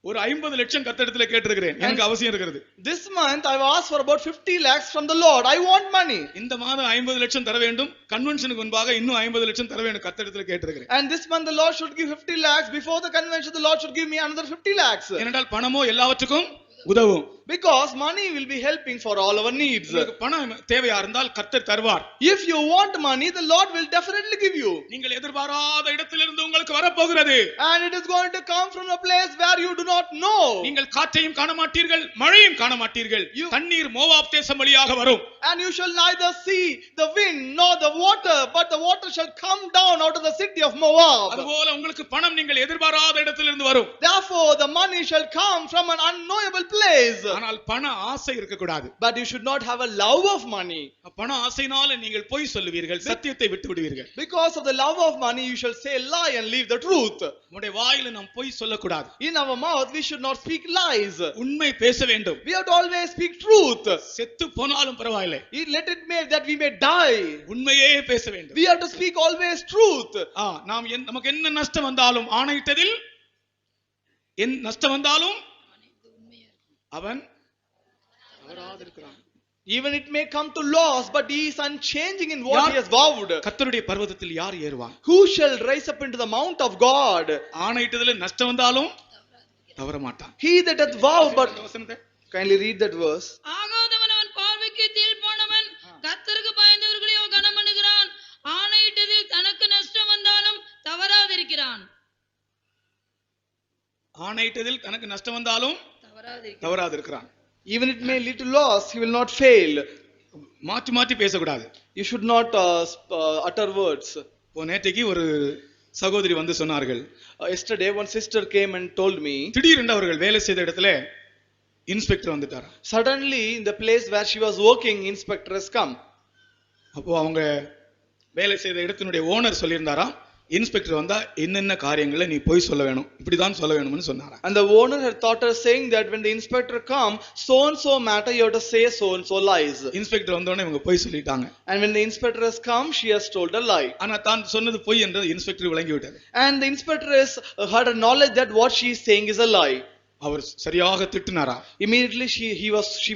ஒரு 50 லட்சம் கர்த்தரிடத்துல கேட்டிருக்கிறேன். எனக்கு அவசியம் இருக்கிறது. This month I have asked for about 50 lakhs from the Lord. I want money. இந்த மாதம் 50 லட்சம் தர வேண்டும். கன்வென்ஷனுக்கு முன்பாக இன்னும் 50 லட்சம் தர வேண்டும். கர்த்தரிடத்துல கேட்டிருக்கிறேன். And this month the Lord should give 50 lakhs. Before the convention the Lord should give me another 50 lakhs. ஏனென்றால் பணமோ எல்லாவற்றுக்கும் உதவும். Because money will be helping for all our needs. உங்களுக்கு பணம் தேவையா இருந்தால் கர்த்தர் தருவார். If you want money, the Lord will definitely give you. நீங்கள் எதிர்பாராத இடத்திலிருந்து உங்களுக்கு வரப்போகிறது. And it is going to come from a place where you do not know. நீங்கள் காற்றையும் காண மாட்டீர்கள், மழையும் காண மாட்டீர்கள். தண்ணீர் மோவாப் தேசம் வழியாக வரும். And you shall neither see the wind nor the water, but the water shall come down out of the city of Moab. அதுபோல உங்களுக்கு பணம் நீங்கள் எதிர்பாராத இடத்திலிருந்து வரும். Therefore the money shall come from an unknowable place. ஆனால் பண ஆசை இருக்க கூடாது. But you should not have a love of money. பண ஆசையினால நீங்கள் பொய் சொல்லுவீர்கள், சத்தியத்தை விட்டு விடுவீர்கள். Because of the love of money you shall say lie and leave the truth. உங்களுடைய வாயில நாம் பொய் சொல்லக்கூடாது. In our mouth we should not speak lies. உண்மை பேச வேண்டும். We have to always speak truth. செத்து போனாலும் பரவாயில்லை. Let it be that we may die. உண்மையே பேச வேண்டும். We have to speak always truth. நாம் நமக்கு என்ன நஷ்டம் வந்தாலும் ஆணையிட்டதில் என் நஷ்டம் வந்தாலும் அவன் தவறாதிருக்கிறான். Even it may come to loss, but he is unchanging in what he has vowed. கர்த்தருடைய பர்வதத்தில் யார் ஏறுவான்? Who shall rise up into the mount of God? ஆணையிட்டதில் நஷ்டம் வந்தாலும் தவற மாட்டான். He that hath vowed, but kindly read that verse. ஆகாதவன் அவன் பார்வைக்கு Thiel போனவன், கர்த்தருக்கு பயந்தவர்களை அவன் கனம் பண்ணுகிறான். ஆணையிட்டதில் தனக்கு நஷ்டம் வந்தாலும் தவறாதிருக்கிறான். ஆணையிட்டதில் தனக்கு நஷ்டம் வந்தாலும் தவறாதிருக்கிறான். Even it may lead to loss, he will not fail. மாற்றி மாற்றி பேசக்கூடாது. You should not utter words. நேற்றைக்கு ஒரு சகோதரி வந்து சொன்னார்கள். Yesterday one sister came and told me. திடீரென்று அவர்கள் வேலை செய்த இடத்துல இன்ஸ்பெக்டர் வந்துட்டார். Suddenly in the place where she was working, inspector has come. அப்போ அவங்க வேலை செய்த இடத்தினுடைய ஓனர் சொல்லியிருந்தாராம், இன்ஸ்பெக்டர் வந்தா என்னென்ன காரியங்களை நீ போய் சொல்ல வேணும், இப்படிதான் சொல்ல வேணும்னு சொன்னாரா. And the owner had thought her saying that when the inspector come, so and so matter you have to say so and so lies. Inspector வந்தோடனே இவங்க போய் சொல்லிட்டாங்க. And when the inspector has come, she has told a lie. ஆனா தான் சொன்னது பொய் என்று inspector விளங்கி விட்டார். And the inspector has had a knowledge that what she is saying is a lie. அவர் சரியாக திட்டினாரா. Immediately she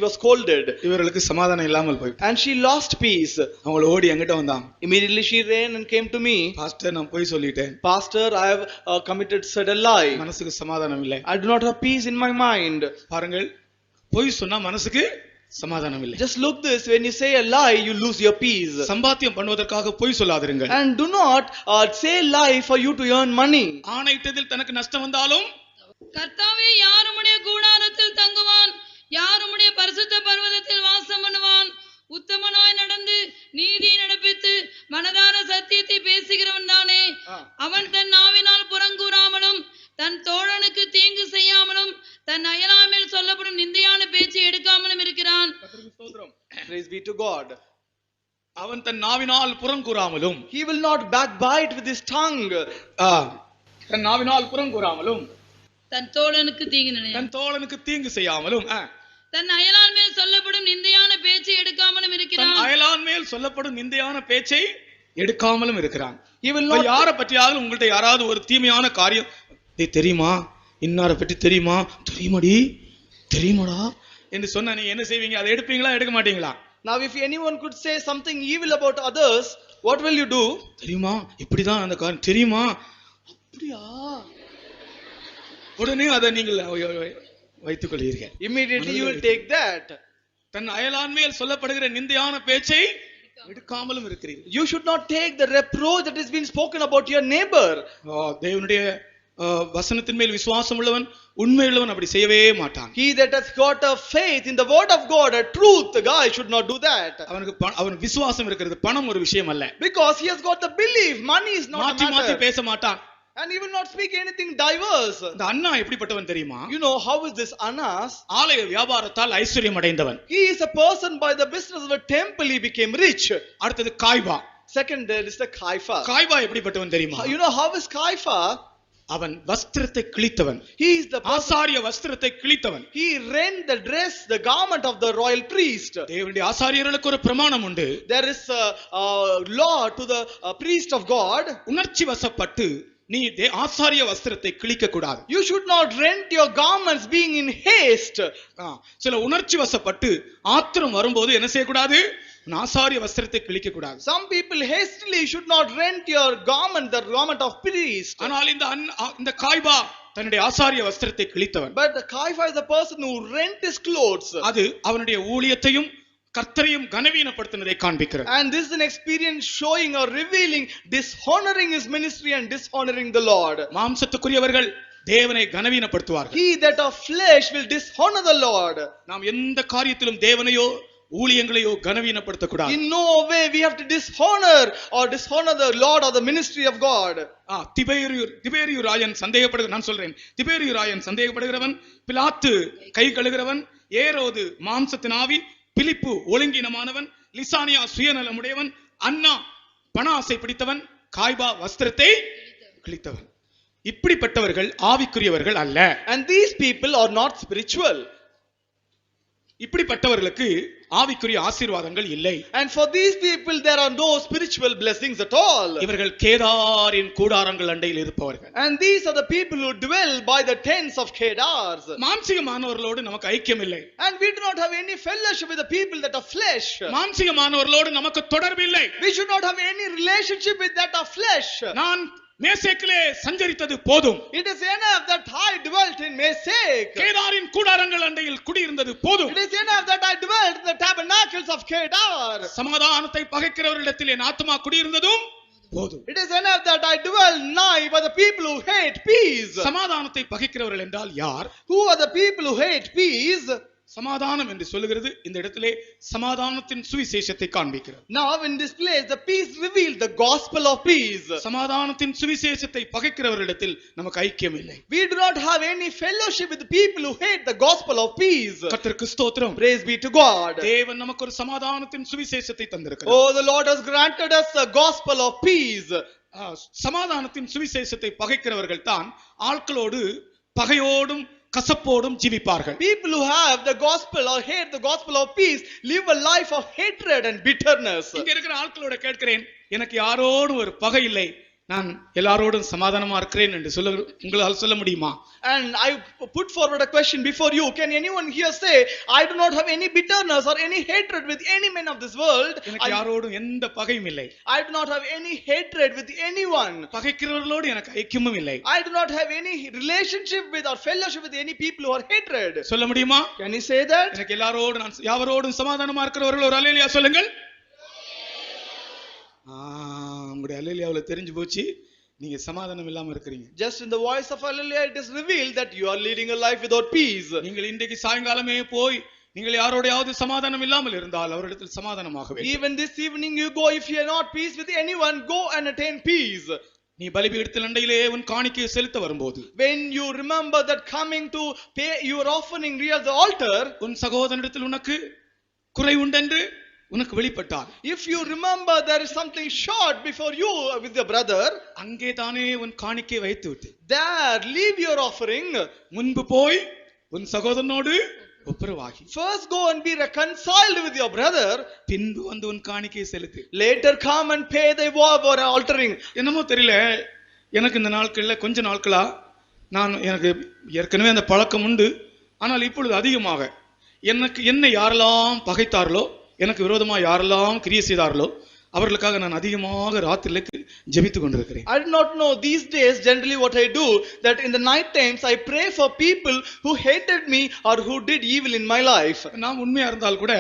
was scolded. இவர்களுக்கு சமாதானம் இல்லாமல் போயிட்டு. And she lost peace. அவங்க ஓடி என்கிட்ட வந்தாங்க. Immediately she ran and came to me. Pastor நான் போய் சொல்லிட்டேன். Pastor, I have said a lie. மனசுக்கு சமாதானம் இல்லை. I do not have peace in my mind. பாருங்கள், பொய் சொன்னா மனசுக்கு சமாதானம் இல்லை. Just look this, when you say a lie you lose your peace. சம்பாத்தியம் பண்ணுவதற்காக பொய் சொல்லாதீர்கள். And do not say lie for you to earn money. ஆணையிட்டதில் தனக்கு நஷ்டம் வந்தாலும் கர்த்தாவே யார் உம்முடைய கூடாரத்தில் தங்குவான், யார் உம்முடைய பரிசுத்த பர்வதத்தில் வாசம் பண்ணுவான். உத்தமனாய் நடந்து நீதியை நடப்பித்து மனதார சத்தியத்தை பேசுகிறவன் தானே. அவன் தன் நாவினால் புறங்கூறாமலும் தன் தோழனுக்கு தீங்கு செய்யாமலும் தன் அயலாமையில் சொல்லப்படும் நிந்தையான பேச்சை எடுக்காமலும் இருக்கிறான். Praise be to God. அவன் தன் நாவினால் புறங்கூறாமலும், he will not backbite with his tongue. தன் நாவினால் புறங்கூறாமலும் தன் தோழனுக்கு தீங்கு செய்யாமலும் தன் அயலான் மேல் சொல்லப்படும் நிந்தையான பேச்சை எடுக்காமலும் இருக்கிறான். அயலான் மேல் சொல்லப்படும் நிந்தையான பேச்சை எடுக்காமலும் இருக்கிறான். இவன் யாரை பற்றியாவது உங்கள்ட்ட யாராவது ஒரு தீமையான காரியம், தெரியுமா, இன்னாரை பற்றி தெரியுமா, தெரியுமாடி, தெரியுமாடா என்று சொன்னா நீங்க என்ன செய்வீங்க? அதை எடுப்பீங்களா எடுக்க மாட்டீங்களா? Now if anyone could say something evil about others, what will you do? தெரியுமா இப்படிதான் அந்த காரியம் தெரியுமா அப்படியா உடனே அதை நீங்கள் வைத்துக் கொள்வீர்கள். Immediately you will take that. தன் அயலான் மேல் சொல்லப்படுகிற நிந்தையான பேச்சை எடுக்காமலும் இருக்கிறீர்கள். You should not take the reproach that is being spoken about your neighbor. தேவனுடைய வசனத்தின் மேல் விசுவாசம் உள்ளவன் உண்மையுள்ளவன் அப்படி செய்யவே மாட்டான். He that has got a faith in the word of God, a truth, the guy should not do that. அவன் விசுவாசம் இருக்கிறது, பணம் ஒரு விஷயம் அல்ல. Because he has got the belief, money is not a மாத்தி matter. பேச மாட்டான். And he will not speak anything diverse. இந்த அண்ணா எப்படிப்பட்டவன் தெரியுமா? You know how is this Annas? ஆலய வியாபாரத்தால் ஐஸ்வர்யம் அடைந்தவன். He is a person by the business of a temple he became rich. அடுத்தது காய்பா. Second there is the Caiaphas. காய்பா எப்படிப்பட்டவன் தெரியுமா? You know how is Caiaphas? அவன் வஸ்திரத்தை கிழித்தவன். He is the ஆசாரிய வஸ்திரத்தை கிழித்தவன். He rent the dress, the garment of the royal priest. தேவனுடைய ஆசாரியர்களுக்கு ஒரு பிரமாணம் உண்டு. There is a law to the priest of God. உணர்ச்சி வசப்பட்டு நீ ஆசாரிய வஸ்திரத்தை கிழிக்க கூடாது. You should not rent your garments being in haste. சில உணர்ச்சி வசப்பட்டு ஆத்திரம் வரும்போது என்ன செய்யக்கூடாது? ஆசாரிய வஸ்திரத்தை கிழிக்க கூடாது. Some people hastily should not rent your garment, the garment of priest. ஆனால் இந்த காய்பா தன்னுடைய ஆசாரிய வஸ்திரத்தை கிழித்தவன். But the Caiaphas is the person who rent his clothes. அது அவனுடைய ஊழியத்தையும் கர்த்தரையும் கனவீனப்படுத்தினதை காண்பிக்கிறது. And this is an experience showing or revealing dishonoring his ministry and dishonoring the Lord. மாம்சத்துக்குரியவர்கள் தேவனை கனவீனப்படுத்துவார்கள். He that of flesh will dishonor the Lord. நாம் எந்த காரியத்திலும் தேவனையோ ஊழியங்களையோ கனவீனப்படுத்த கூடாது. In no way we have to dishonor the Lord or the ministry of God. திபேரியு Rayan சந்தேகப்படுகிறவன், பிலாத்து கை கழுகிறவன், ஏரோது மாம்சத்தின் ஆவி, பிலிப்பு ஒழுங்கினமானவன், லிசானியா சுயநலமுடையவன், அண்ணா பண ஆசை பிடித்தவன், காய்பா வஸ்திரத்தை கிழித்தவன். இப்படிப்பட்டவர்கள் ஆவிக்குரியவர்கள் அல்ல. And these people are not spiritual. இப்படிப்பட்டவர்களுக்கு ஆவிக்குரிய ஆசீர்வாதங்கள் இல்லை. And for these people there are no spiritual blessings at all. இவர்கள் கேதாரின் கூடாரங்கள் அண்டையில் இருப்பவர்கள். And these are the people who dwell by the tents of Kedars. மாம்சீகமானவர்களோடு நமக்கு ஐக்கியம் இல்லை. And we do not have any fellowship with the people that are flesh. மாம்சீகமானவர்களோடு நமக்கு தொடர்பு இல்லை. We should not have any relationship with that of flesh. நான் மேசேக்கிலே சஞ்சரித்தது போதும். It is enough that I dwelt in Mesek. கேதாரின் கூடாரங்கள் அண்டையில் குடியிருந்தது போதும். It is enough that I dwelt in the tabernacles of Kedar. சமாதானத்தை பகைக்கிறவர்களிடத்தில் என் ஆத்துமா குடியிருந்ததும் போதும். It is enough that I dwell nigh by the people who hate peace. சமாதானத்தை பகைக்கிறவர்கள் என்றால் யார்? Who are the people who hate peace? சமாதானம் என்று சொல்லுகிறது இந்த இடத்திலே சமாதானத்தின் சுவிசேஷத்தை காண்பிக்கிறது. Now in this place the peace revealed the gospel of peace. சமாதானத்தின் சுவிசேஷத்தை பகைக்கிறவர்களிடத்தில் நமக்கு ஐக்கியம் இல்லை. We do not have any fellowship with the people who hate the gospel of peace. கர்த்தருக்கு ஸ்தோத்திரம். Praise be to God. தேவன் நமக்கு ஒரு சமாதானத்தின் சுவிசேஷத்தை தந்திருக்கிறார். Oh, the Lord has granted us a gospel of peace. சமாதானத்தின் சுவிசேஷத்தை பகைக்கிறவர்கள் தான் ஆட்களோடு பகையோடும் கசப்போடும் ஜீவிப்பார்கள். People who have the gospel or hate the gospel of peace live a life of hatred and bitterness. இங்க இருக்கிற ஆட்களோட கேட்கிறேன், எனக்கு யாரோடும் ஒரு பகை இல்லை, நான் எல்லாரோடும் சமாதானமா இருக்கிறேன் என்று உங்களால் சொல்ல முடியுமா? And I put forward a question before you. Can anyone here say, I do not have any bitterness or any hatred with any man of this world? எனக்கு யாரோடும் எந்த பகையும் இல்லை. I do not have any hatred with anyone. பகைக்கிறவர்களோடு எனக்கு ஐக்கியமும் இல்லை. I do not have any relationship with or fellowship with any people who are hatred. சொல்ல முடியுமா? Can you say that? எனக்கு எல்லாரோடும் நான் யாவரோடும் சமாதானமா இருக்கிறவர்கள் ஒரு அல்லேலூயா சொல்லுங்கள். உங்களுடைய அல்லேலூயாவுல தெரிஞ்சு போச்சு நீங்க சமாதானம் இல்லாம இருக்கீங்க. Just in the voice of hallelujah it is revealed that you are leading a life without peace. நீங்கள் இன்றைக்கு சாயங்காலமே போய் நீங்கள் யாரோடையாவது சமாதானம் இல்லாமல் இருந்தால் அவரிடத்தில் சமாதானமாகவே. Even this evening you go, if you are not peace with anyone, go and attain peace. நீ பலிபீடத்தில் அண்டையிலே உன் காணிக்கையை செலுத்த வரும்போது, when you remember that coming to pay your offering near the altar, உன் சகோதரனிடத்தில் உனக்கு குறை உண்டென்று உனக்கு வெளிப்பட்டால், if you remember there is something short before you with your brother, அங்கே தானே உன் காணிக்கையை வைத்து விட்டு there leave your offering, முன்பு போய் உன் சகோதரனோடு ஒப்புரவாகி, first go and be reconciled with your brother, பின்பு வந்து உன் காணிக்கையை செலுத்து, later come and pay the vow or altering. என்னமோ தெரியல, எனக்கு இந்த நாட்கள்ல கொஞ்ச நாட்களா எனக்கு ஏற்கனவே அந்த பழக்கம் உண்டு, ஆனால் இப்பொழுது அதிகமாக என்னை யாரெல்லாம் பகைத்தார்களோ எனக்கு விரோதமா யாரெல்லாம் கிரியை செய்தார்களோ அவர்களுக்காக நான் அதிகமாக ராத்திரில ஜெபித்துக் கொண்டிருக்கிறேன். I do not know these days generally what I do, that in the night times I pray for people who hated me or who did evil in my life. நாம் உண்மையா இருந்தால் கூட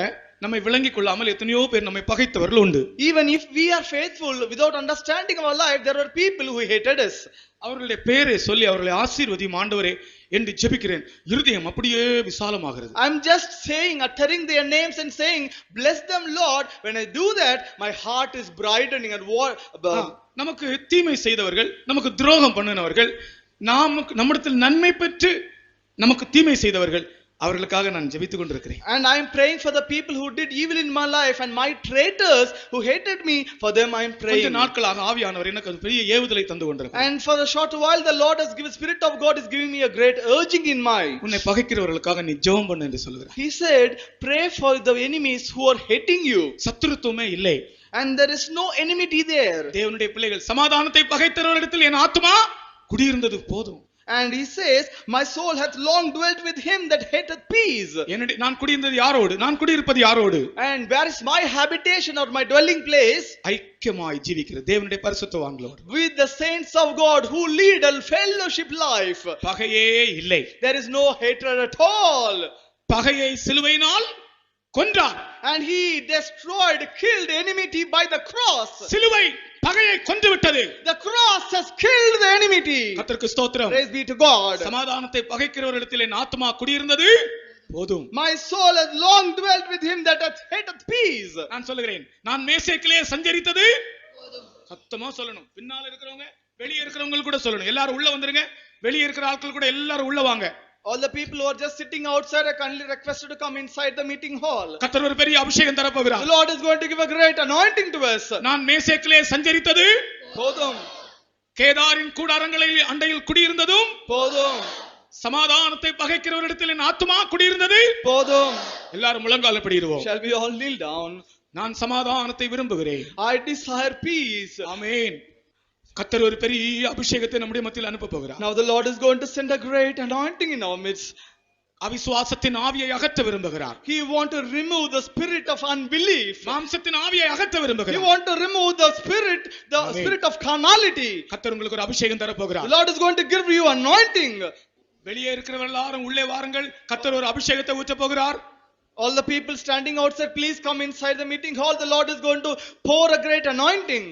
நம்மை விளங்கிக் கொள்ளாமல் எத்தனையோ பேர் நம்மை பகைத்தவர்கள் உண்டு. Even if we are faithful, without understanding our life, there are people who hated us. அவர்களுடைய பெயரை சொல்லி அவர்களை ஆசீர்வதியும் ஆண்டவரே என்று ஜெபிக்கிறேன். இருதயம் அப்படியே விசாலமாகிறது. I'm just saying, uttering their names and saying, bless them Lord. When I do that, my heart is brightening. And நமக்கு தீமை செய்தவர்கள், நமக்கு துரோகம் பண்ணினவர்கள், நம்மிடத்தில் நன்மை பெற்று நமக்கு தீமை செய்தவர்கள், அவர்களுக்காக நான் ஜெபித்துக் கொண்டிருக்கிறேன். And I am praying for the people who did evil in my life and my traitors who hated me, for them I am praying. கொஞ்ச நாட்களாக ஆவியானவர் எனக்கு பெரிய ஏவுதலை தந்து கொண்டிருக்கிறார். And for a short while the Lord has given, Spirit of God is giving me a great urging in my. உன்னை பகைக்கிறவர்களுக்காக நீ ஜெபம் பண்ணு என்று சொல்கிறார். He said, pray for the enemies who are hating you. சத்துருத்துவமே இல்லை. And there is no enmity there. தேவனுடைய பிள்ளைகள் சமாதானத்தை பகைத்தவர்களிடத்தில் என் ஆத்துமா குடியிருந்தது போதும். And he says, my soul hath long dwelt with him that hateth peace. நான் குடியிருந்தது யாரோடு? நான் குடியிருப்பது யாரோடு? And where is my habitation or my dwelling place? ஐக்கியமாய் ஜீவிக்கிற தேவனுடைய பரிசுத்தவான்களோடு. With the saints of God who lead a fellowship life. பகையே இல்லை. There is no hatred at all. பகையை சிலுவையினால் கொன்றார். And he destroyed, killed enmity by the cross. சிலுவை பகையை கொன்று விட்டது. The cross has killed the enmity. கர்த்தருக்கு ஸ்தோத்திரம். Praise be to God. சமாதானத்தை பகைக்கிறவரிடத்தில் என் ஆத்துமா குடியிருந்தது போதும். My soul has long dwelt with him that hateth peace. நான் சொல்லுகிறேன், நான் மேசேக்கிலே சஞ்சரித்தது சத்தமா சொல்லணும். பின்னால இருக்கிறவங்க, வெளியே இருக்கிறவங்க கூட சொல்லணும். எல்லாரும் உள்ள வந்துருங்க. வெளியே இருக்கிற ஆட்கள் கூட எல்லாரும் உள்ள வாங்க. All the people who are just sitting outside are kindly requested to come inside the meeting hall. கர்த்தர் ஒரு பெரிய அபிஷேகம் தர போகிறார். The Lord is going to give a great anointing to us. நான் மேசேக்கிலே சஞ்சரித்தது போதும். கேதாரின் கூடாரங்களில் அண்டையில் குடியிருந்ததும் போதும். சமாதானத்தை பகைக்கிறவரிடத்தில் என் ஆத்துமா குடியிருந்தது போதும். எல்லாரும் முழங்கால் படிடுவோம். Shall we all kneel down? நான் சமாதானத்தை விரும்புகிறேன். I desire peace. ஆமென். கர்த்தர் ஒரு பெரிய அபிஷேகத்தை நம்முடைய மத்தியில் அனுப்ப போகிறார். Now the Lord is going to send a great anointing in our midst. அவிசுவாசத்தின் ஆவியை அகற்ற விரும்புகிறார். He want to remove the spirit of unbelief. மாம்சத்தின் ஆவியை அகற்ற He விரும்புகிறார். want to remove the spirit of carnality. கர்த்தர் உங்களுக்கு ஒரு அபிஷேகம் தர போகிறார். The Lord is going to give you anointing. வெளியே இருக்கிறவர்கள் எல்லாரும் உள்ளே வாருங்கள். கர்த்தர் ஒரு அபிஷேகத்தை ஊற்ற போகிறார். All the people standing outside, please come inside the meeting hall. The Lord is going to pour a great anointing.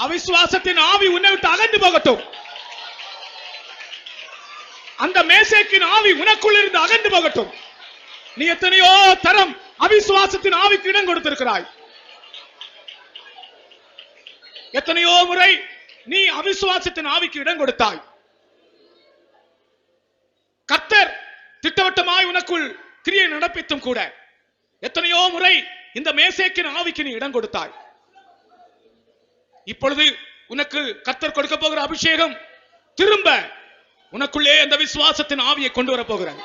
அவிசுவாசத்தின் ஆவி உன்னை விட்டு அகன்று போகட்டும். அந்த மேசேக்கின் ஆவி உனக்குள் இருந்து அகன்று போகட்டும். நீ எத்தனையோ தரம் அவிசுவாசத்தின் ஆவிக்கு இடம் கொடுத்திருக்கிறாய். எத்தனையோ முறை நீ அவிசுவாசத்தின் ஆவிக்கு இடம் கொடுத்தாய். கர்த்தர் திட்டவட்டமாய் உனக்குள் கிரியை நடப்பித்தும் கூட எத்தனையோ முறை இந்த மேசேக்கின் ஆவிக்கு நீ இடம் கொடுத்தாய். இப்பொழுது உனக்கு கர்த்தர் கொடுக்க போகிற அபிஷேகம் திரும்ப உனக்குள்ளே அந்த விசுவாசத்தின் ஆவியை கொண்டு வர போகிறார்.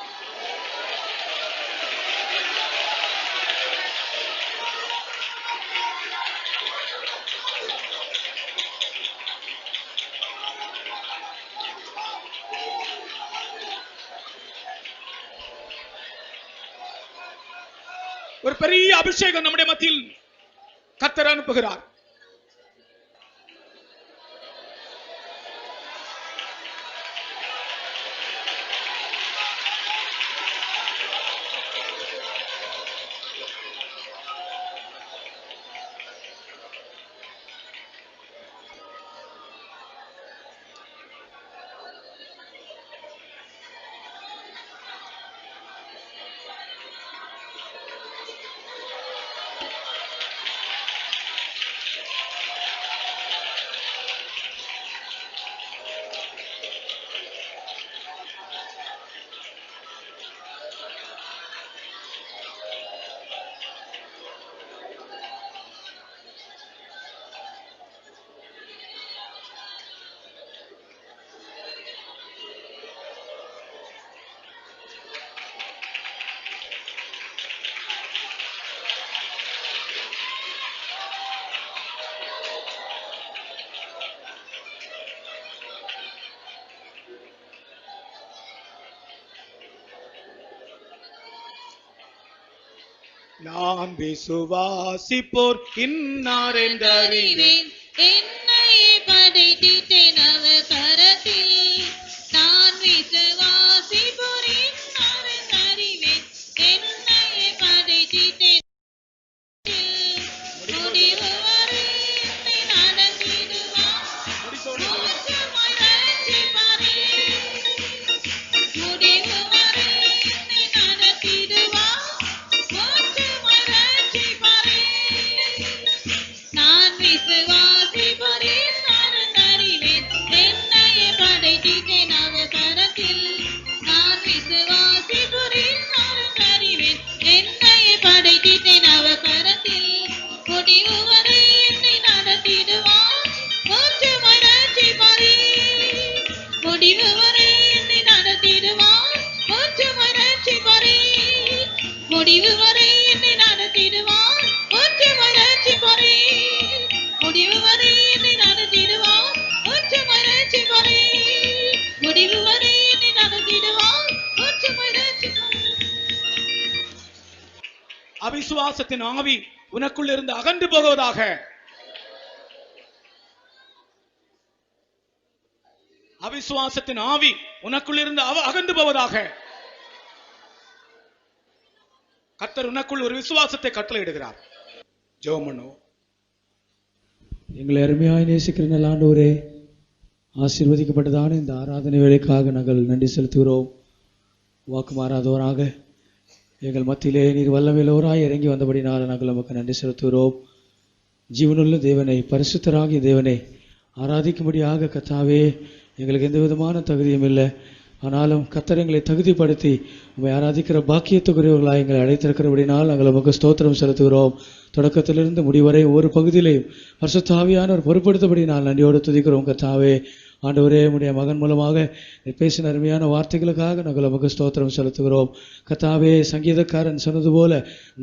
ஒரு பெரிய அபிஷேகம் நம்முடைய மத்தியில் கர்த்தர் அனுப்புகிறார். நான் விசுவாசிப்போர் இன்னார் என்றறிவேன். என்னையே படைத்திட்டேன் அவர் கரத்தில். நான் விசுவாசிப்போர் இன்னார் என்றறிவேன். என்னையே படைத்திட்டேன். முடிவு வரை என்னை நடத்திடுவார். மோட்சமாய் ரட்சிப்பாரே. முடிவு வரை என்னை நடத்திடுவார். மோட்சமாய் ரட்சிப்பாரே. நான் விசுவாசிப்போர் இன்னார் என்றறிவேன். என்னையே படைத்திட்டேன் அவர் கரத்தில். நான் விசுவாசிப்போர் இன்னார் என்றறிவேன். என்னையே படைத்திட்டேன் அவர் கரத்தில். முடிவு வரை என்னை நடத்திடுவார். மோட்சமாய் ரட்சிப்பாரே. முடிவு வரை என்னை நடத்திடுவார். மோட்சமாய் ரட்சிப்பாரே. முடிவு வரை என்னை நடத்திடுவார். மோட்சமாய் ரட்சிப்பாரே. முடிவு வரை என்னை நடத்திடுவார். மோட்சமாய் ரட்சிப்பாரே. முடிவு வரை என்னை நடத்திடுவார். மோட்சமாய் ரட்சிப்பாரே. அவிசுவாசத்தின் ஆவி உனக்குள் இருந்து அகன்று போகுவதாக. அவிசுவாசத்தின் ஆவி உனக்குள் இருந்து அகன்று போவதாக. கர்த்தர் உனக்குள் ஒரு விசுவாசத்தை கட்டளையிடுகிறார். ஜெபம் பண்ணுவோம். எங்களை அருமையாய் நேசிக்கிற நல்ல ஆண்டவரே, ஆசீர்வதிக்கப்பட்டதான இந்த ஆராதனை வேலைக்காக நாங்கள் நன்றி செலுத்துகிறோம். வாக்கு மாறாதவராக எங்கள் மத்தியிலே நீர் வல்லமையுள்ளவராய் இறங்கி வந்தபடினால நாங்கள் நமக்கு நன்றி செலுத்துகிறோம். ஜீவனுள்ள தேவனை, பரிசுத்தராகிய தேவனை ஆராதிக்கும்படியாக கர்த்தாவே எங்களுக்கு எந்த விதமான தகுதியும் இல்லை. ஆனாலும் கர்த்தர் எங்களை தகுதிப்படுத்தி உம்மை ஆராதிக்கிற பாக்கியத்துக்குரியவர்களாக எங்களை அழைத்திருக்கிறபடினால் நாங்கள் நமக்கு ஸ்தோத்திரம் செலுத்துகிறோம். தொடக்கத்திலிருந்து முடிவரை ஒவ்வொரு பகுதியிலையும் பரிசுத்த ஆவியானவர் பொறுப்படுத்தபடினால் நன்றியோடு துதிக்கிறோம். கர்த்தாவே ஆண்டவரே, உம்முடைய மகன் மூலமாக பேசின அருமையான வார்த்தைகளுக்காக நாங்கள் நமக்கு ஸ்தோத்திரம் செலுத்துகிறோம். கர்த்தாவே, சங்கீதக்காரன் சொன்னது போல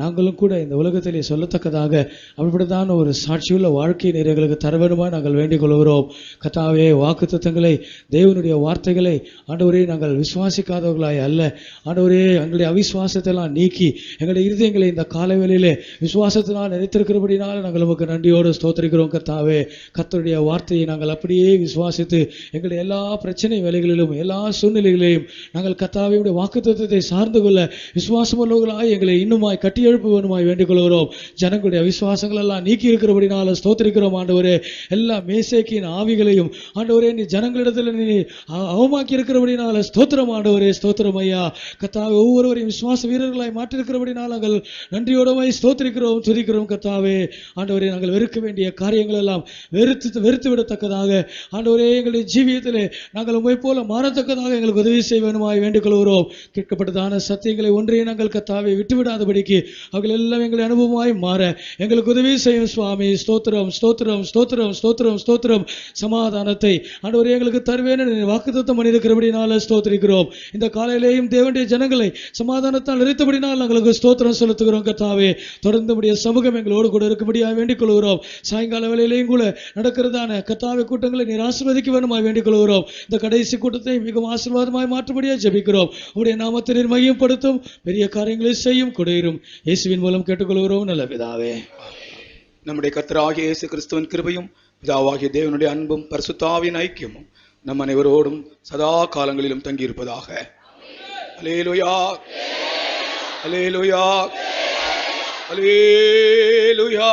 நாங்களும் கூட இந்த உலகத்திலே சொல்லத்தக்கதாக அப்படிப்பட்டதான ஒரு சாட்சியுள்ள வாழ்க்கை நீர் எங்களுக்கு தர வேண்டுமா நாங்கள் வேண்டிக் கொள்கிறோம். கர்த்தாவே, வாக்குத்தத்தங்களை, தேவனுடைய வார்த்தைகளை ஆண்டவரே நாங்கள் விசுவாசிக்காதவர்களாய் அல்ல ஆண்டவரே, எங்களுடைய அவிசுவாசத்தை எல்லாம் நீக்கி எங்களுடைய இருதயங்களை இந்த காலவேளையிலே விசுவாசத்தினால் நினைத்திருக்கிறபடினால நாங்கள் நமக்கு நன்றியோடு ஸ்தோத்திரிக்கிறோம். கர்த்தாவே, கர்த்தருடைய வார்த்தையை நாங்கள் அப்படியே விசுவாசித்து எங்களுடைய எல்லா பிரச்சனை வேலைகளிலும் எல்லா சூழ்நிலைகளையும் நாங்கள் கர்த்தாவினுடைய வாக்குத்தத்தத்தை சார்ந்து கொள்ள விசுவாசமுள்ளவர்களாய் எங்களை இன்னுமாய் கட்டி எழுப்புவனுமாய் வேண்டிக் கொள்கிறோம். ஜனங்களுடைய விசுவாசங்கள் எல்லாம் நீக்கி இருக்கிறபடினால ஸ்தோத்திரிக்கிறோம். ஆண்டவரே, எல்லா மேசேக்கின் ஆவிகளையும் ஆண்டவரே நீ ஜனங்களிடத்தில் நீ அவமாக்கி இருக்கிறபடினால ஸ்தோத்திரம். ஆண்டவரே, ஸ்தோத்திரம் ஐயா. கர்த்தாவே, ஒவ்வொருவரையும் விசுவாச வீரர்களாய் மாற்றிருக்கிறபடினால் நாங்கள் நன்றியோடமாய் ஸ்தோத்திரிக்கிறோம், துதிக்கிறோம். கர்த்தாவே, ஆண்டவரே, நாங்கள் வெறுக்க வேண்டிய காரியங்கள் எல்லாம் வெறுத்து விடத்தக்கதாக ஆண்டவரே எங்களுடைய ஜீவியத்திலே நாங்கள் உம்மை போல மாறத்தக்கதாக எங்களுக்கு உதவி செய்ய வேண்டுமாய் வேண்டிக் கொள்கிறோம். கேட்கப்பட்டதான சத்தியங்களை ஒன்றையே நாங்கள் கர்த்தாவே விட்டுவிடாதபடிக்கு அவர்கள் எல்லாம் எங்களை அனுபவமாய் மாற எங்களுக்கு உதவி செய்யும் சுவாமி. ஸ்தோத்திரம், ஸ்தோத்திரம், ஸ்தோத்திரம், ஸ்தோத்திரம், ஸ்தோத்திரம். சமாதானத்தை ஆண்டவரே எங்களுக்கு தருவேன் வாக்குத்தத்தம் பண்ணியிருக்கிறபடினால ஸ்தோத்திரிக்கிறோம். இந்த காலையிலேயும் தேவனுடைய ஜனங்களை சமாதானத்தால் நிறைத்தபடினால் நாங்களுக்கு ஸ்தோத்திரம் செலுத்துகிறோம். கர்த்தாவே, தொடர்ந்து உம்முடைய சமூகம் எங்களோடு கூட இருக்கும்படியாக வேண்டிக் கொள்கிறோம். சாயங்கால வேளையிலேயும் கூட நடக்கிறதான கர்த்தாவே கூட்டங்களை நீர் ஆசீர்வதிக்க வேண்டுமாய் வேண்டிக் கொள்கிறோம். இந்த கடைசி கூட்டத்தை மிகவும் ஆசீர்வாதமாய் மாற்றும்படியாக ஜெபிக்கிறோம். உம்முடைய நாமத்தை மையப்படுத்தும் பெரிய காரியங்களை செய்யும் கொடையிரும் இயேசுவின் மூலம் கேட்டுக்கொள்கிறோம் நல்ல பிதாவே. நம்முடைய கர்த்தராகிய இயேசு கிறிஸ்துவின் கிருபையும் பிதாவாகிய தேவனுடைய அன்பும் பரிசுத்த ஆவியின் ஐக்கியமும் நம் அனைவரோடும் சதா காலங்களிலும் தங்கியிருப்பதாக. அல்லேலூயா, அல்லேலூயா, அல்லேலூயா.